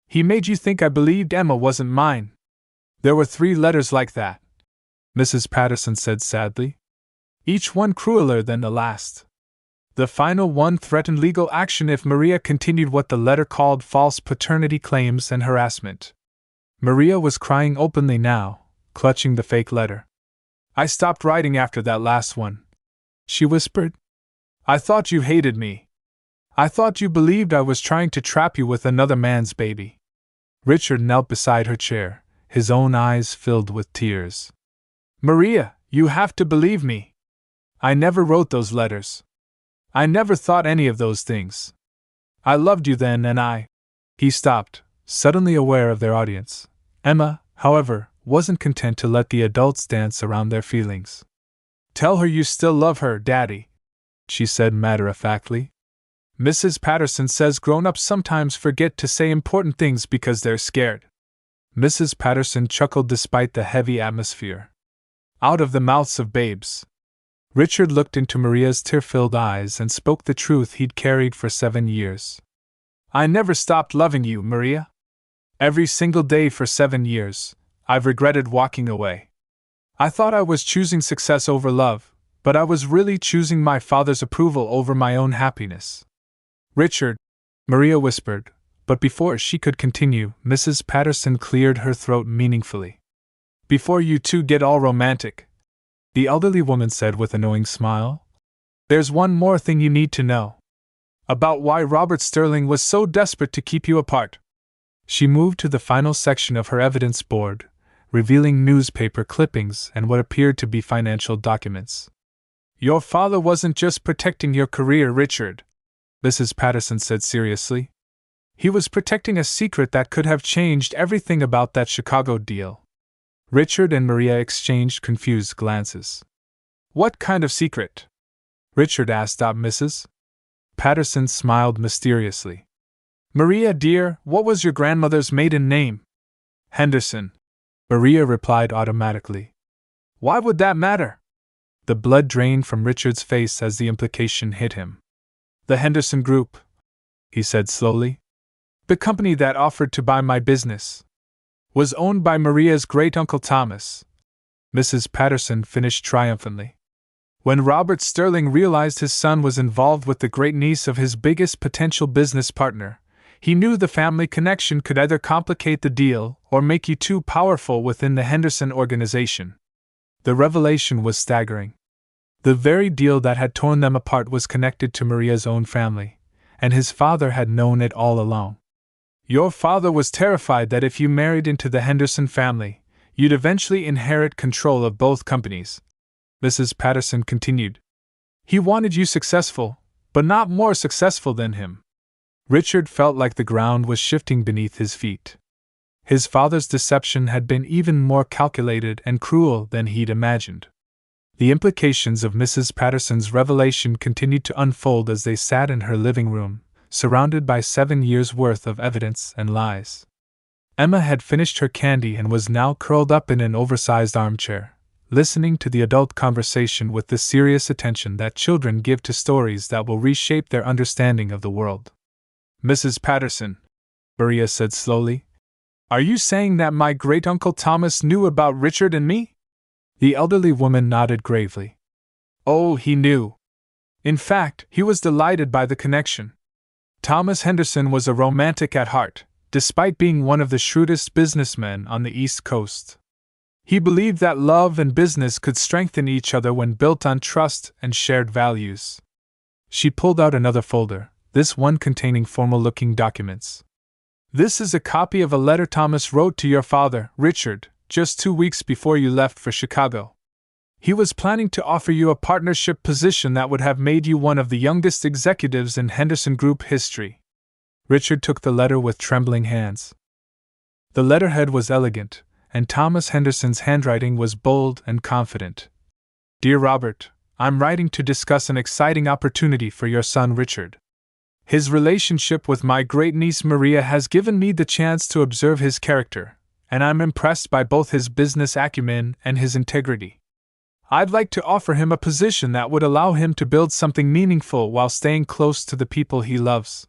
He made you think I believed Emma wasn't mine. There were 3 letters like that, Mrs. Patterson said sadly. Each one crueler than the last. The final one threatened legal action if Maria continued what the letter called false paternity claims and harassment. Maria was crying openly now, clutching the fake letter. I stopped writing after that last one, she whispered. I thought you hated me. I thought you believed I was trying to trap you with another man's baby. Richard knelt beside her chair, his own eyes filled with tears. Maria, you have to believe me. I never wrote those letters. I never thought any of those things. I loved you then and I… He stopped, suddenly aware of their audience. Emma, however, wasn't content to let the adults dance around their feelings. Tell her you still love her, Daddy, she said matter-of-factly. Mrs. Patterson says grown-ups sometimes forget to say important things because they're scared. Mrs. Patterson chuckled despite the heavy atmosphere. Out of the mouths of babes. Richard looked into Maria's tear-filled eyes and spoke the truth he'd carried for 7 years. I never stopped loving you, Maria. Every single day for 7 years, I've regretted walking away. I thought I was choosing success over love, but I was really choosing my father's approval over my own happiness. Richard, Maria whispered, but before she could continue, Mrs. Patterson cleared her throat meaningfully. Before you two get all romantic, the elderly woman said with a knowing smile, there's one more thing you need to know. About why Robert Sterling was so desperate to keep you apart. She moved to the final section of her evidence board, revealing newspaper clippings and what appeared to be financial documents. Your father wasn't just protecting your career, Richard, Mrs. Patterson said seriously. He was protecting a secret that could have changed everything about that Chicago deal. Richard and Maria exchanged confused glances. What kind of secret? Richard asked. Mrs. Patterson smiled mysteriously. Maria dear, what was your grandmother's maiden name? Henderson. Maria replied automatically. Why would that matter? The blood drained from Richard's face as the implication hit him. The Henderson Group, he said slowly. The company that offered to buy my business was owned by Maria's great-uncle Thomas. Mrs. Patterson finished triumphantly. When Robert Sterling realized his son was involved with the great-niece of his biggest potential business partner, he knew the family connection could either complicate the deal or make you too powerful within the Henderson organization. The revelation was staggering. The very deal that had torn them apart was connected to Maria's own family, and his father had known it all along. Your father was terrified that if you married into the Henderson family, you'd eventually inherit control of both companies, Mrs. Patterson continued. He wanted you successful, but not more successful than him. Richard felt like the ground was shifting beneath his feet. His father's deception had been even more calculated and cruel than he'd imagined. The implications of Mrs. Patterson's revelation continued to unfold as they sat in her living room, surrounded by 7 years' worth of evidence and lies. Emma had finished her candy and was now curled up in an oversized armchair, listening to the adult conversation with the serious attention that children give to stories that will reshape their understanding of the world. Mrs. Patterson, Maria said slowly, are you saying that my great-uncle Thomas knew about Richard and me? The elderly woman nodded gravely. Oh, he knew. In fact, he was delighted by the connection. Thomas Henderson was a romantic at heart, despite being one of the shrewdest businessmen on the East Coast. He believed that love and business could strengthen each other when built on trust and shared values. She pulled out another folder, this one containing formal-looking documents. This is a copy of a letter Thomas wrote to your father, Richard, just 2 weeks before you left for Chicago. He was planning to offer you a partnership position that would have made you one of the youngest executives in Henderson Group history. Richard took the letter with trembling hands. The letterhead was elegant, and Thomas Henderson's handwriting was bold and confident. Dear Robert, I'm writing to discuss an exciting opportunity for your son Richard. His relationship with my great-niece Maria has given me the chance to observe his character, and I'm impressed by both his business acumen and his integrity. I'd like to offer him a position that would allow him to build something meaningful while staying close to the people he loves.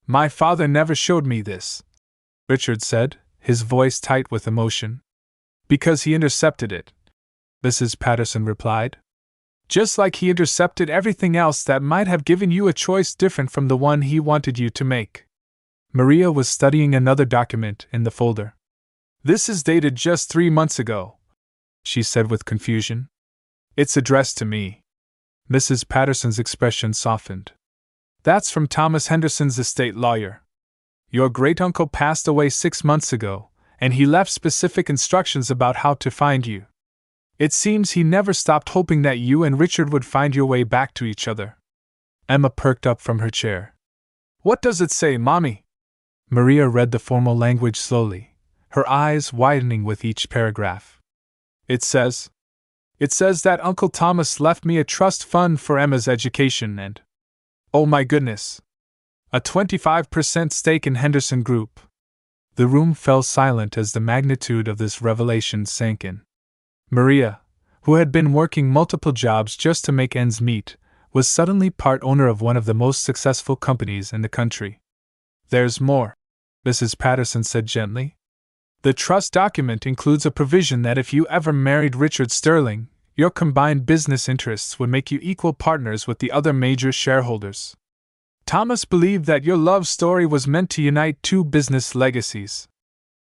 My father never showed me this, Richard said, his voice tight with emotion. Because he intercepted it, Mrs. Patterson replied. Just like he intercepted everything else that might have given you a choice different from the one he wanted you to make. Maria was studying another document in the folder. This is dated just 3 months ago, she said with confusion. It's addressed to me. Mrs. Patterson's expression softened. That's from Thomas Henderson's estate lawyer. Your great-uncle passed away 6 months ago, and he left specific instructions about how to find you. It seems he never stopped hoping that you and Richard would find your way back to each other. Emma perked up from her chair. What does it say, Mommy? Maria read the formal language slowly, her eyes widening with each paragraph. It says that Uncle Thomas left me a trust fund for Emma's education and, oh my goodness, a 25% stake in Henderson Group. The room fell silent as the magnitude of this revelation sank in. Maria, who had been working multiple jobs just to make ends meet, was suddenly part owner of one of the most successful companies in the country. There's more, Mrs. Patterson said gently. The trust document includes a provision that if you ever married Richard Sterling, your combined business interests would make you equal partners with the other major shareholders. Thomas believed that your love story was meant to unite 2 business legacies.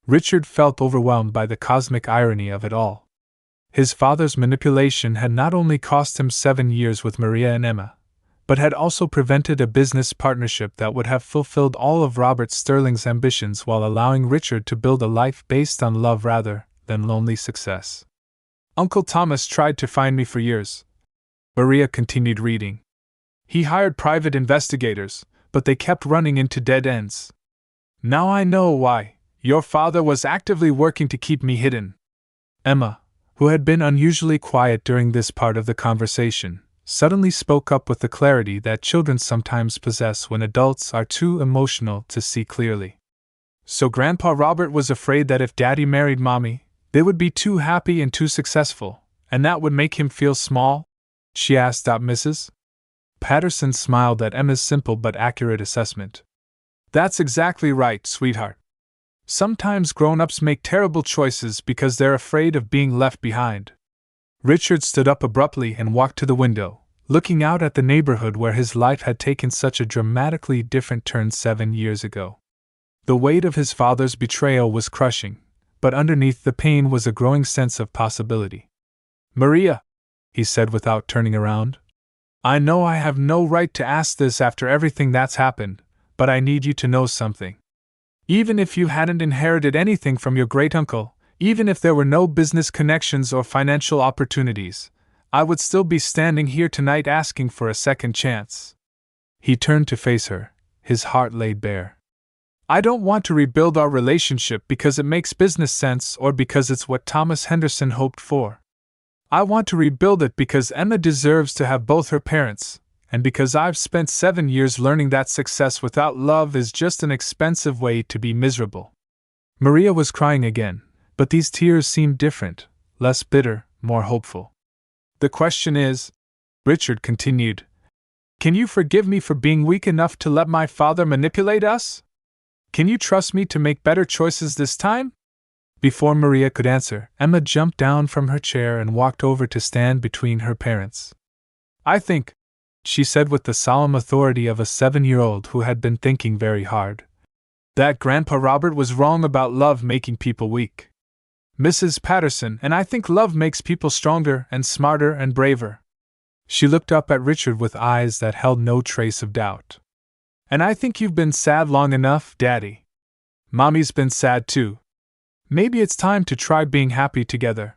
Richard felt overwhelmed by the cosmic irony of it all. His father's manipulation had not only cost him 7 years with Maria and Emma, but had also prevented a business partnership that would have fulfilled all of Robert Sterling's ambitions while allowing Richard to build a life based on love rather than lonely success. Uncle Thomas tried to find me for years. Maria continued reading. He hired private investigators, but they kept running into dead ends. Now I know why. Your father was actively working to keep me hidden. Emma, who had been unusually quiet during this part of the conversation, suddenly spoke up with the clarity that children sometimes possess when adults are too emotional to see clearly. So Grandpa Robert was afraid that if Daddy married Mommy, they would be too happy and too successful, and that would make him feel small? She asked Mrs. Patterson smiled at Emma's simple but accurate assessment. That's exactly right, sweetheart. Sometimes grown-ups make terrible choices because they're afraid of being left behind. Richard stood up abruptly and walked to the window, looking out at the neighborhood where his life had taken such a dramatically different turn 7 years ago. The weight of his father's betrayal was crushing, but underneath the pain was a growing sense of possibility. Maria, he said without turning around, I know I have no right to ask this after everything that's happened, but I need you to know something. Even if you hadn't inherited anything from your great-uncle, even if there were no business connections or financial opportunities, I would still be standing here tonight asking for a second chance. He turned to face her, his heart laid bare. I don't want to rebuild our relationship because it makes business sense or because it's what Thomas Henderson hoped for. I want to rebuild it because Emma deserves to have both her parents, and because I've spent 7 years learning that success without love is just an expensive way to be miserable. Maria was crying again, but these tears seemed different, less bitter, more hopeful. The question is, Richard continued, can you forgive me for being weak enough to let my father manipulate us? Can you trust me to make better choices this time? Before Maria could answer, Emma jumped down from her chair and walked over to stand between her parents. I think, she said with the solemn authority of a 7-year-old who had been thinking very hard, that Grandpa Robert was wrong about love making people weak. Mrs. Patterson, and I think love makes people stronger and smarter and braver. She looked up at Richard with eyes that held no trace of doubt. And I think you've been sad long enough, Daddy. Mommy's been sad too. Maybe it's time to try being happy together.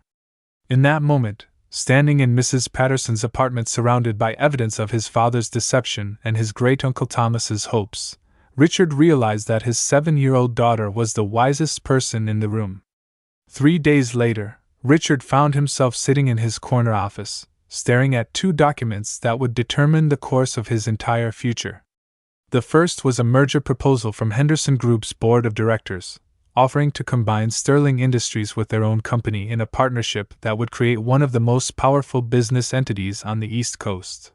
In that moment, standing in Mrs. Patterson's apartment surrounded by evidence of his father's deception and his great-uncle Thomas's hopes, Richard realized that his 7-year-old daughter was the wisest person in the room. 3 days later, Richard found himself sitting in his corner office, staring at 2 documents that would determine the course of his entire future. The first was a merger proposal from Henderson Group's board of directors, offering to combine Sterling Industries with their own company in a partnership that would create one of the most powerful business entities on the East Coast.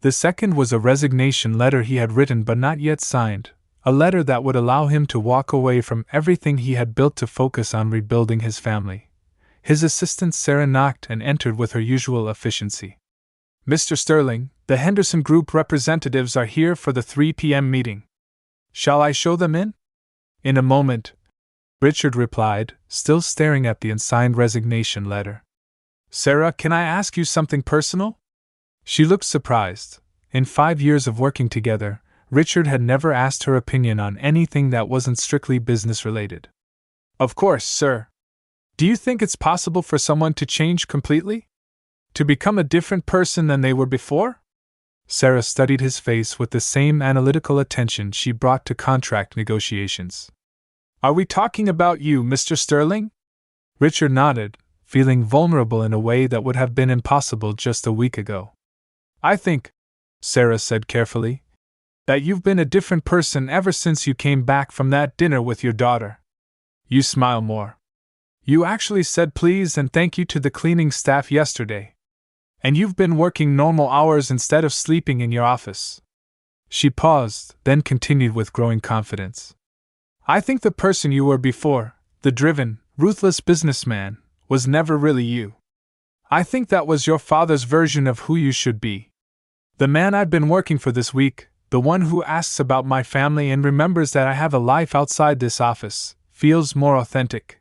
The second was a resignation letter he had written but not yet signed, a letter that would allow him to walk away from everything he had built to focus on rebuilding his family. His assistant Sarah knocked and entered with her usual efficiency. Mr. Sterling, the Henderson Group representatives are here for the 3 p.m. meeting. Shall I show them in? In a moment, Richard replied, still staring at the unsigned resignation letter. Sarah, can I ask you something personal? She looked surprised. In 5 years of working together, Richard had never asked her opinion on anything that wasn't strictly business-related. Of course, sir. Do you think it's possible for someone to change completely? To become a different person than they were before? Sarah studied his face with the same analytical attention she brought to contract negotiations. Are we talking about you, Mr. Sterling? Richard nodded, feeling vulnerable in a way that would have been impossible just a week ago. I think, Sarah said carefully, that you've been a different person ever since you came back from that dinner with your daughter. You smile more. You actually said please and thank you to the cleaning staff yesterday. And you've been working normal hours instead of sleeping in your office. She paused, then continued with growing confidence. I think the person you were before, the driven, ruthless businessman, was never really you. I think that was your father's version of who you should be. The man I've been working for this week, the one who asks about my family and remembers that I have a life outside this office, feels more authentic.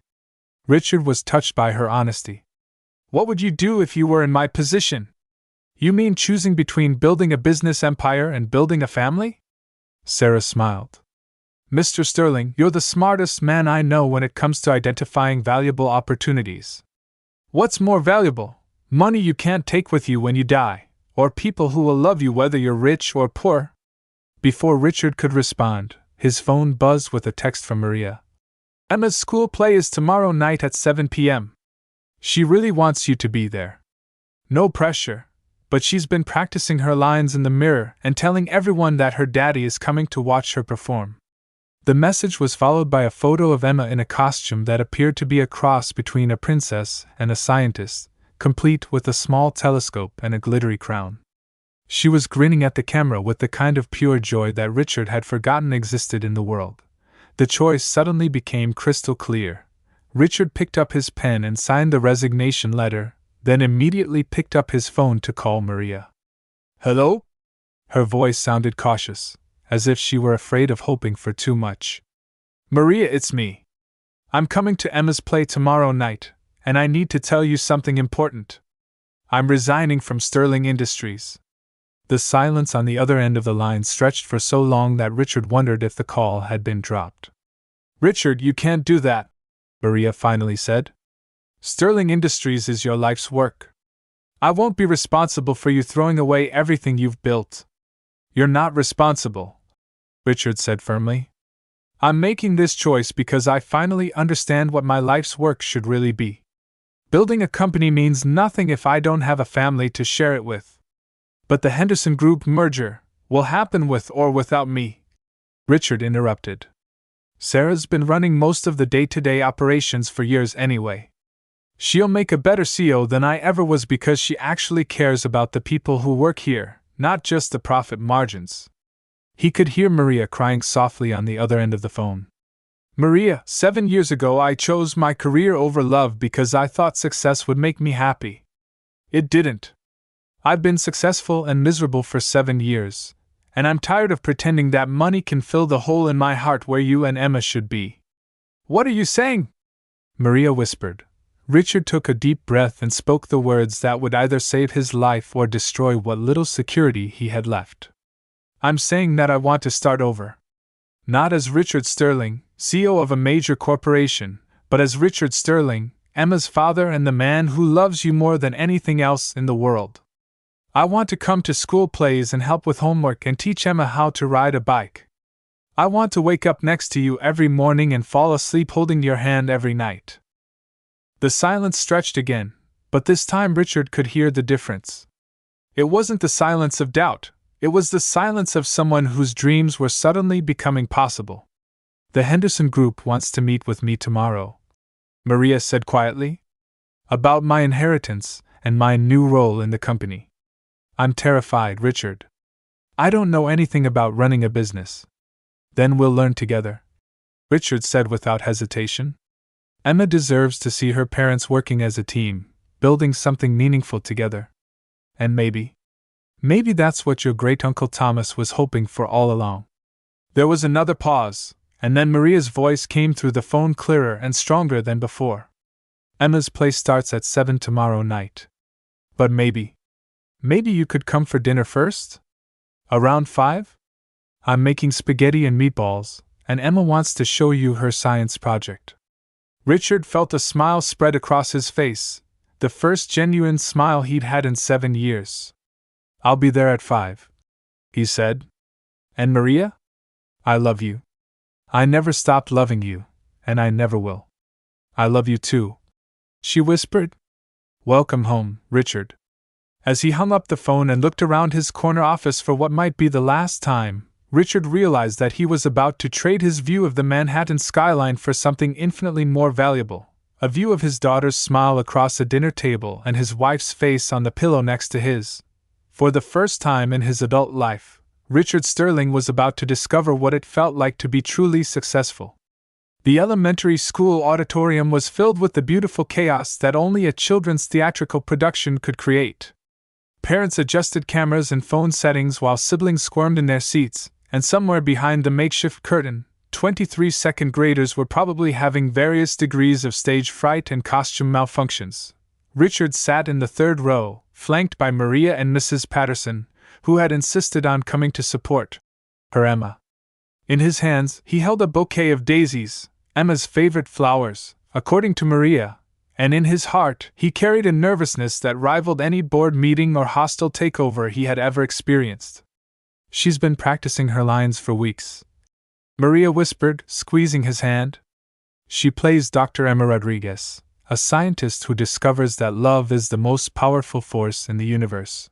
Richard was touched by her honesty. What would you do if you were in my position? You mean choosing between building a business empire and building a family? Sarah smiled. Mr. Sterling, you're the smartest man I know when it comes to identifying valuable opportunities. What's more valuable, money you can't take with you when you die, or people who will love you whether you're rich or poor? Before Richard could respond, his phone buzzed with a text from Maria. Emma's school play is tomorrow night at 7 p.m. She really wants you to be there. No pressure, but she's been practicing her lines in the mirror and telling everyone that her daddy is coming to watch her perform. The message was followed by a photo of Emma in a costume that appeared to be a cross between a princess and a scientist, complete with a small telescope and a glittery crown. She was grinning at the camera with the kind of pure joy that Richard had forgotten existed in the world. The choice suddenly became crystal clear. Richard picked up his pen and signed the resignation letter, then immediately picked up his phone to call Maria. "Hello?" Her voice sounded cautious, as if she were afraid of hoping for too much. "Maria, it's me. I'm coming to Emma's play tomorrow night, and I need to tell you something important. I'm resigning from Sterling Industries." The silence on the other end of the line stretched for so long that Richard wondered if the call had been dropped. "Richard, you can't do that," Maria finally said. "Sterling Industries is your life's work. I won't be responsible for you throwing away everything you've built." "You're not responsible," Richard said firmly. "I'm making this choice because I finally understand what my life's work should really be. Building a company means nothing if I don't have a family to share it with. But the Henderson Group merger will happen with or without me," Richard interrupted. "Sarah's been running most of the day-to-day operations for years anyway. She'll make a better CEO than I ever was because she actually cares about the people who work here, not just the profit margins." He could hear Maria crying softly on the other end of the phone. "Maria, 7 years ago I chose my career over love because I thought success would make me happy. It didn't. I've been successful and miserable for 7 years, and I'm tired of pretending that money can fill the hole in my heart where you and Emma should be." "What are you saying?" Maria whispered. Richard took a deep breath and spoke the words that would either save his life or destroy what little security he had left. "I'm saying that I want to start over. Not as Richard Sterling, CEO of a major corporation, but as Richard Sterling, Emma's father and the man who loves you more than anything else in the world. I want to come to school plays and help with homework and teach Emma how to ride a bike. I want to wake up next to you every morning and fall asleep holding your hand every night." The silence stretched again, but this time Richard could hear the difference. It wasn't the silence of doubt, it was the silence of someone whose dreams were suddenly becoming possible. "The Henderson Group wants to meet with me tomorrow," Maria said quietly, "about my inheritance and my new role in the company. I'm terrified, Richard. I don't know anything about running a business." "Then we'll learn together," Richard said without hesitation. "Emma deserves to see her parents working as a team, building something meaningful together. And maybe that's what your great-uncle Thomas was hoping for all along." There was another pause, and then Maria's voice came through the phone clearer and stronger than before. "Emma's play starts at 7 tomorrow night. But maybe you could come for dinner first? Around 5? I'm making spaghetti and meatballs, and Emma wants to show you her science project." Richard felt a smile spread across his face, the first genuine smile he'd had in 7 years. "I'll be there at 5, he said. "And Maria? I love you. I never stopped loving you, and I never will." "I love you too," she whispered. "Welcome home, Richard." As he hung up the phone and looked around his corner office for what might be the last time, Richard realized that he was about to trade his view of the Manhattan skyline for something infinitely more valuable, a view of his daughter's smile across a dinner table and his wife's face on the pillow next to his. For the first time in his adult life, Richard Sterling was about to discover what it felt like to be truly successful. The elementary school auditorium was filled with the beautiful chaos that only a children's theatrical production could create. Parents adjusted cameras and phone settings while siblings squirmed in their seats, and somewhere behind the makeshift curtain, 23 second graders were probably having various degrees of stage fright and costume malfunctions. Richard sat in the third row, flanked by Maria and Mrs. Patterson, who had insisted on coming to support her Emma. In his hands, he held a bouquet of daisies, Emma's favorite flowers, according to Maria, and in his heart he carried a nervousness that rivaled any board meeting or hostile takeover he had ever experienced. "She's been practicing her lines for weeks," Maria whispered, squeezing his hand. "She plays Dr. Emma Rodriguez, a scientist who discovers that love is the most powerful force in the universe."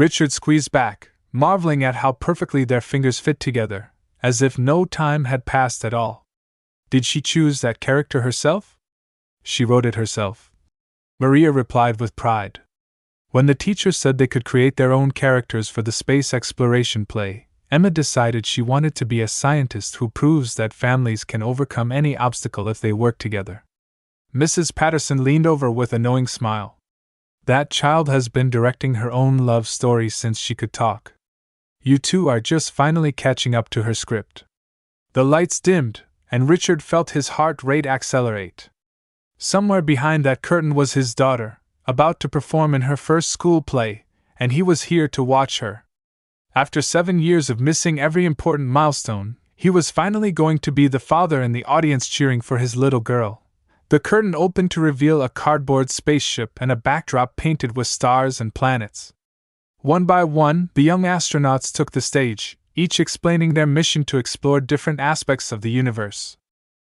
Richard squeezed back, marveling at how perfectly their fingers fit together, as if no time had passed at all. Did she choose that character herself? She wrote it herself. Maria replied with pride. When the teacher said they could create their own characters for the space exploration play, Emma decided she wanted to be a scientist who proves that families can overcome any obstacle if they work together. Mrs. Patterson leaned over with a knowing smile. That child has been directing her own love story since she could talk. You two are just finally catching up to her script. The lights dimmed, and Richard felt his heart rate accelerate. Somewhere behind that curtain was his daughter, about to perform in her first school play, and he was here to watch her. After 7 years of missing every important milestone, he was finally going to be the father in the audience cheering for his little girl. The curtain opened to reveal a cardboard spaceship and a backdrop painted with stars and planets. One by one, the young astronauts took the stage, each explaining their mission to explore different aspects of the universe.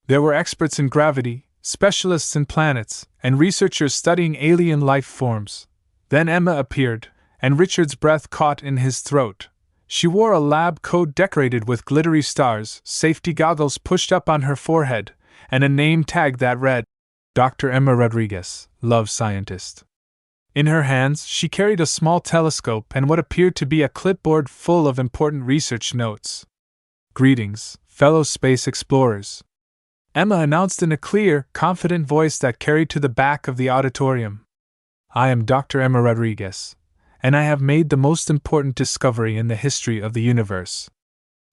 There were experts in gravity, specialists in planets, and researchers studying alien life forms. Then Emma appeared, and Richard's breath caught in his throat. She wore a lab coat decorated with glittery stars, safety goggles pushed up on her forehead, and a name tag that read, Dr. Emma Rodriguez, Love Scientist. In her hands, she carried a small telescope and what appeared to be a clipboard full of important research notes. Greetings, fellow space explorers. Emma announced in a clear, confident voice that carried to the back of the auditorium. I am Dr. Emma Rodriguez, and I have made the most important discovery in the history of the universe.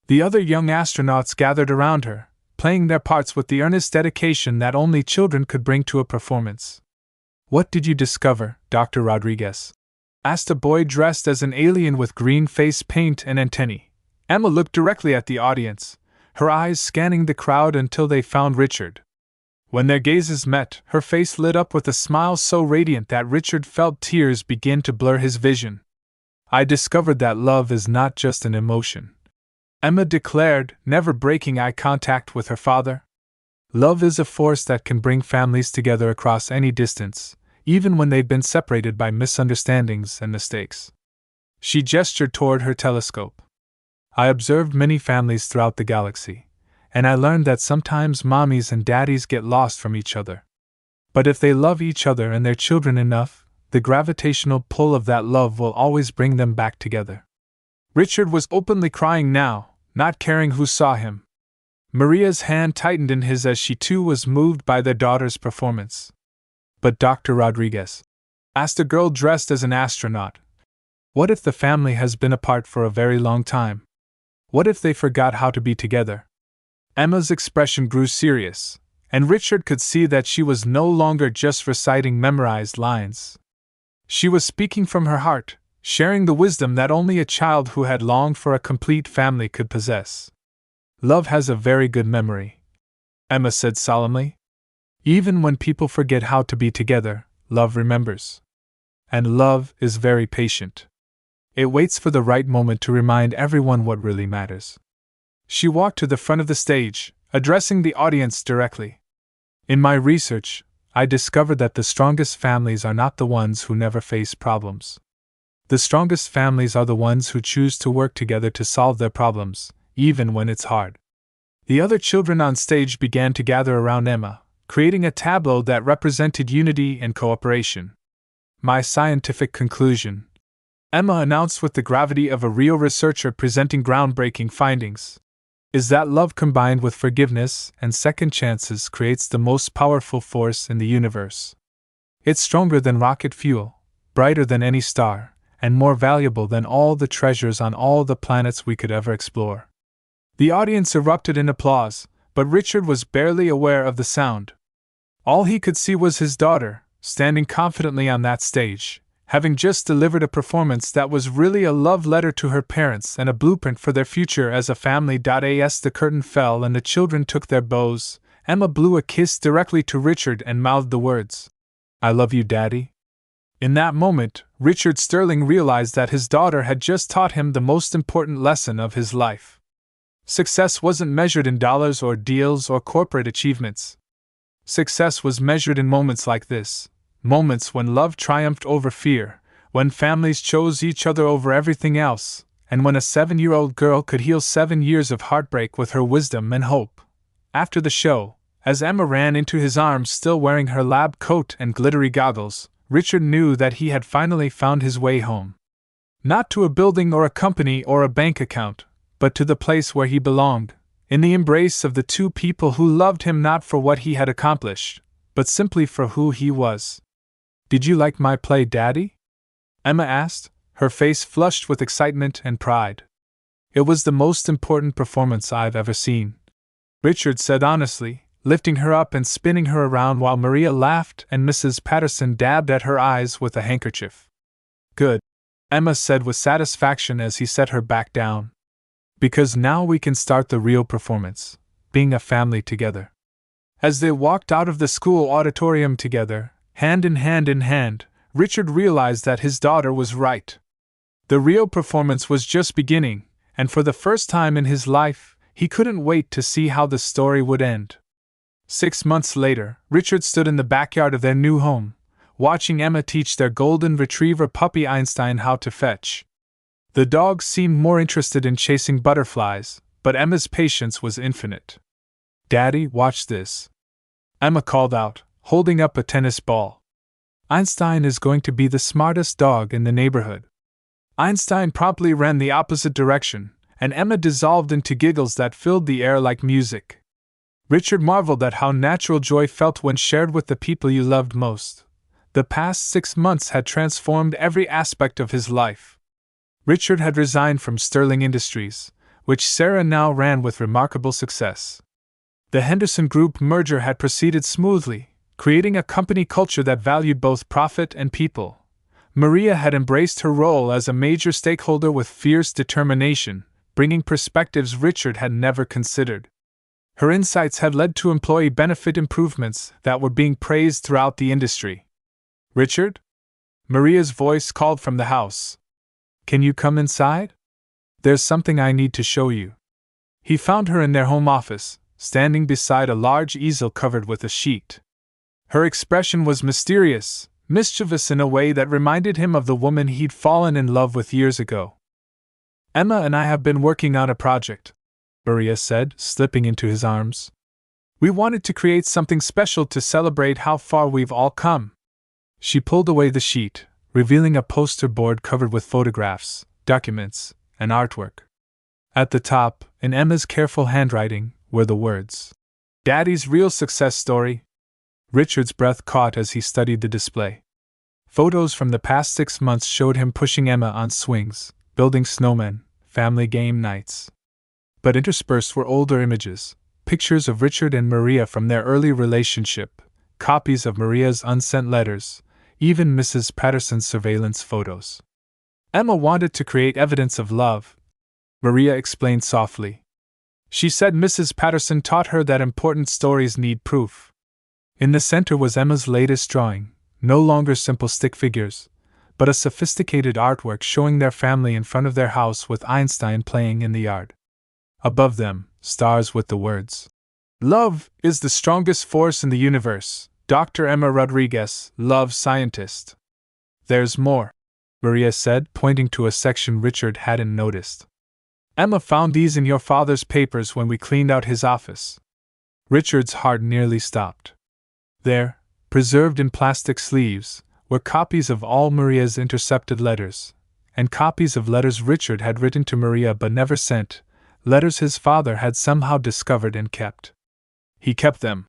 The other young astronauts gathered around her, playing their parts with the earnest dedication that only children could bring to a performance. What did you discover, Dr. Rodriguez? Asked a boy dressed as an alien with green face paint and antennae. Emma looked directly at the audience, her eyes scanning the crowd until they found Richard. When their gazes met, her face lit up with a smile so radiant that Richard felt tears begin to blur his vision. I discovered that love is not just an emotion, Emma declared, never breaking eye contact with her father. Love is a force that can bring families together across any distance, even when they've been separated by misunderstandings and mistakes. She gestured toward her telescope. I observed many families throughout the galaxy, and I learned that sometimes mommies and daddies get lost from each other. But if they love each other and their children enough, the gravitational pull of that love will always bring them back together. Richard was openly crying now, not caring who saw him. Maria's hand tightened in his as she too was moved by their daughter's performance. But Dr. Rodriguez, asked a girl dressed as an astronaut, what if the family has been apart for a very long time? What if they forgot how to be together? Emma's expression grew serious, and Richard could see that she was no longer just reciting memorized lines. She was speaking from her heart, sharing the wisdom that only a child who had longed for a complete family could possess. Love has a very good memory, Emma said solemnly. Even when people forget how to be together, love remembers. And love is very patient. It waits for the right moment to remind everyone what really matters. She walked to the front of the stage, addressing the audience directly. In my research, I discovered that the strongest families are not the ones who never face problems. The strongest families are the ones who choose to work together to solve their problems, even when it's hard. The other children on stage began to gather around Emma, creating a tableau that represented unity and cooperation. My scientific conclusion, Emma announced with the gravity of a real researcher presenting groundbreaking findings, is that love combined with forgiveness and second chances creates the most powerful force in the universe. It's stronger than rocket fuel, brighter than any star, and more valuable than all the treasures on all the planets we could ever explore. The audience erupted in applause, but Richard was barely aware of the sound. All he could see was his daughter, standing confidently on that stage, having just delivered a performance that was really a love letter to her parents and a blueprint for their future as a family. As the curtain fell and the children took their bows, Emma blew a kiss directly to Richard and mouthed the words, I love you, Daddy. In that moment, Richard Sterling realized that his daughter had just taught him the most important lesson of his life. Success wasn't measured in dollars or deals or corporate achievements. Success was measured in moments like this, moments when love triumphed over fear, when families chose each other over everything else, and when a 7-year-old girl could heal 7 years of heartbreak with her wisdom and hope. After the show, as Emma ran into his arms still wearing her lab coat and glittery goggles, Richard knew that he had finally found his way home. Not to a building or a company or a bank account, but to the place where he belonged, in the embrace of the two people who loved him not for what he had accomplished, but simply for who he was. "Did you like my play, Daddy?" Emma asked, her face flushed with excitement and pride. "It was the most important performance I've ever seen," Richard said honestly, lifting her up and spinning her around while Maria laughed and Mrs. Patterson dabbed at her eyes with a handkerchief. "Good," Emma said with satisfaction as he set her back down. "Because now we can start the real performance, being a family together." As they walked out of the school auditorium together, hand in hand, Richard realized that his daughter was right. The real performance was just beginning, and for the first time in his life, he couldn't wait to see how the story would end. 6 months later, Richard stood in the backyard of their new home, watching Emma teach their golden retriever puppy Einstein how to fetch. The dog seemed more interested in chasing butterflies, but Emma's patience was infinite. "Daddy, watch this," Emma called out, holding up a tennis ball. "Einstein is going to be the smartest dog in the neighborhood." Einstein promptly ran the opposite direction, and Emma dissolved into giggles that filled the air like music. Richard marveled at how natural joy felt when shared with the people you loved most. The past 6 months had transformed every aspect of his life. Richard had resigned from Sterling Industries, which Sarah now ran with remarkable success. The Henderson Group merger had proceeded smoothly, creating a company culture that valued both profit and people. Maria had embraced her role as a major stakeholder with fierce determination, bringing perspectives Richard had never considered. Her insights had led to employee benefit improvements that were being praised throughout the industry. "Richard?" Maria's voice called from the house. "Can you come inside? There's something I need to show you." He found her in their home office, standing beside a large easel covered with a sheet. Her expression was mysterious, mischievous in a way that reminded him of the woman he'd fallen in love with years ago. "Emma and I have been working on a project," Maria said, slipping into his arms. "We wanted to create something special to celebrate how far we've all come." She pulled away the sheet, revealing a poster board covered with photographs, documents, and artwork. At the top, in Emma's careful handwriting, were the words, "Daddy's real success story." Richard's breath caught as he studied the display. Photos from the past 6 months showed him pushing Emma on swings, building snowmen, family game nights. But interspersed were older images, pictures of Richard and Maria from their early relationship, copies of Maria's unsent letters, even Mrs. Patterson's surveillance photos. Emma wanted to create evidence of love, Maria explained softly. She said Mrs. Patterson taught her that important stories need proof. In the center was Emma's latest drawing, no longer simple stick figures, but a sophisticated artwork showing their family in front of their house with Einstein playing in the yard. Above them, stars with the words, "Love is the strongest force in the universe. Dr. Emma Rodriguez, love scientist." "There's more," Maria said, pointing to a section Richard hadn't noticed. "Emma found these in your father's papers when we cleaned out his office." Richard's heart nearly stopped. There, preserved in plastic sleeves, were copies of all Maria's intercepted letters, and copies of letters Richard had written to Maria but never sent, letters his father had somehow discovered and kept. "He kept them,"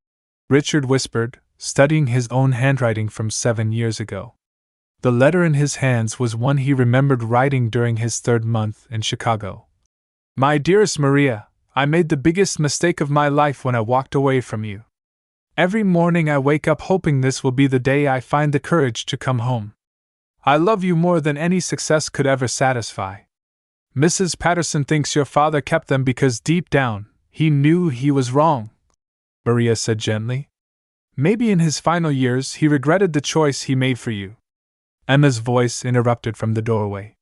Richard whispered, studying his own handwriting from 7 years ago. The letter in his hands was one he remembered writing during his 3rd month in Chicago. "My dearest Maria, I made the biggest mistake of my life when I walked away from you. Every morning I wake up hoping this will be the day I find the courage to come home. I love you more than any success could ever satisfy. Mrs. Patterson thinks your father kept them because deep down, he knew he was wrong," Maria said gently. "Maybe in his final years he regretted the choice he made for you." Emma's voice interrupted from the doorway.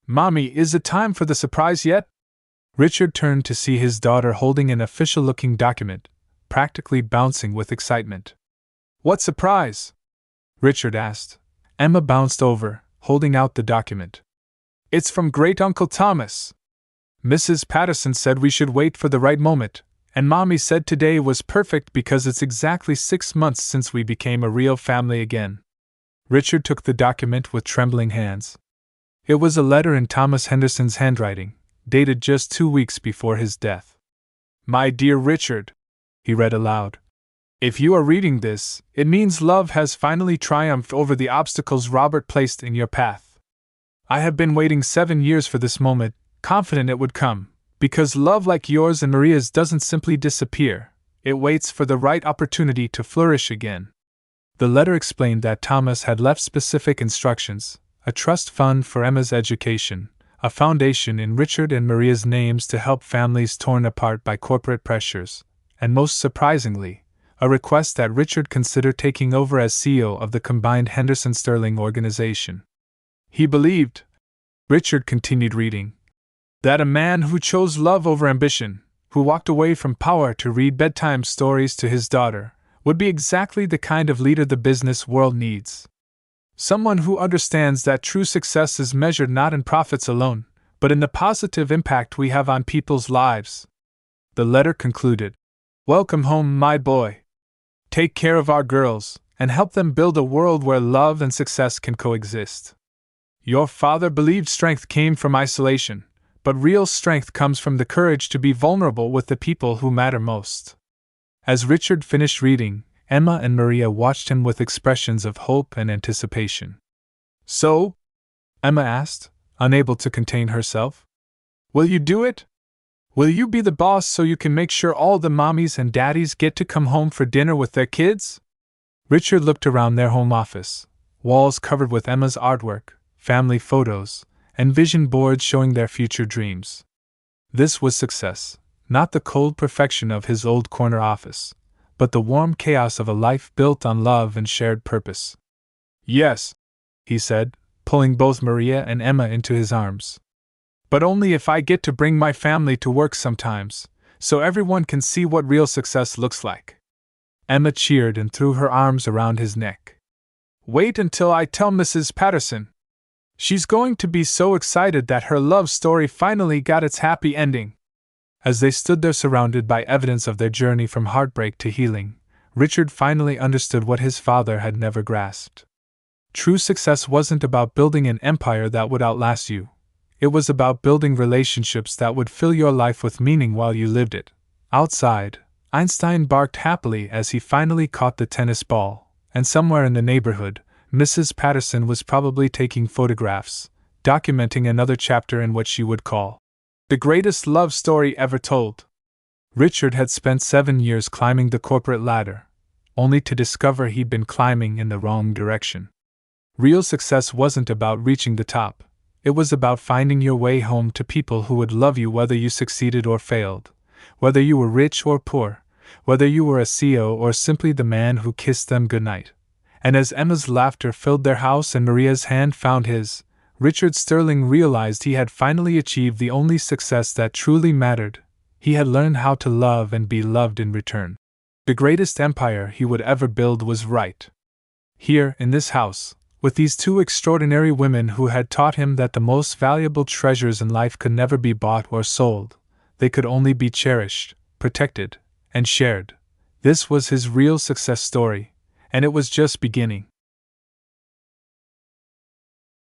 "Mommy, is it time for the surprise yet?" Richard turned to see his daughter holding an official-looking document, practically bouncing with excitement. "What surprise?" Richard asked. Emma bounced over, holding out the document. "It's from Great Uncle Thomas. Mrs. Patterson said we should wait for the right moment, and Mommy said today was perfect because it's exactly 6 months since we became a real family again." Richard took the document with trembling hands. It was a letter in Thomas Henderson's handwriting, dated just 2 weeks before his death. "My dear Richard," he read aloud, "if you are reading this, it means love has finally triumphed over the obstacles Robert placed in your path. I have been waiting 7 years for this moment, confident it would come, because love like yours and Maria's doesn't simply disappear, it waits for the right opportunity to flourish again." The letter explained that Thomas had left specific instructions: a trust fund for Emma's education, a foundation in Richard and Maria's names to help families torn apart by corporate pressures, and most surprisingly, a request that Richard consider taking over as CEO of the combined Henderson-Sterling organization. He believed, Richard continued reading, that a man who chose love over ambition, who walked away from power to read bedtime stories to his daughter, would be exactly the kind of leader the business world needs. Someone who understands that true success is measured not in profits alone, but in the positive impact we have on people's lives. The letter concluded, "Welcome home, my boy. Take care of our girls, and help them build a world where love and success can coexist. Your father believed strength came from isolation, but real strength comes from the courage to be vulnerable with the people who matter most." As Richard finished reading, Emma and Maria watched him with expressions of hope and anticipation. "So?" Emma asked, unable to contain herself. "Will you do it? Will you be the boss so you can make sure all the mommies and daddies get to come home for dinner with their kids?" Richard looked around their home office, walls covered with Emma's artwork, family photos, and vision boards showing their future dreams. This was success, not the cold perfection of his old corner office, but the warm chaos of a life built on love and shared purpose. "Yes," he said, pulling both Maria and Emma into his arms. "But only if I get to bring my family to work sometimes, so everyone can see what real success looks like." Emma cheered and threw her arms around his neck. "Wait until I tell Mrs. Patterson. She's going to be so excited that her love story finally got its happy ending." As they stood there surrounded by evidence of their journey from heartbreak to healing, Richard finally understood what his father had never grasped. True success wasn't about building an empire that would outlast you. It was about building relationships that would fill your life with meaning while you lived it. Outside, Einstein barked happily as he finally caught the tennis ball, and somewhere in the neighborhood, Mrs. Patterson was probably taking photographs, documenting another chapter in what she would call the greatest love story ever told. Richard had spent 7 years climbing the corporate ladder, only to discover he'd been climbing in the wrong direction. Real success wasn't about reaching the top, it was about finding your way home to people who would love you whether you succeeded or failed, whether you were rich or poor, whether you were a CEO or simply the man who kissed them goodnight. And as Emma's laughter filled their house and Maria's hand found his, Richard Sterling realized he had finally achieved the only success that truly mattered. He had learned how to love and be loved in return. The greatest empire he would ever build was right here, in this house, with these two extraordinary women who had taught him that the most valuable treasures in life could never be bought or sold. They could only be cherished, protected, and shared. This was his real success story, and it was just beginning.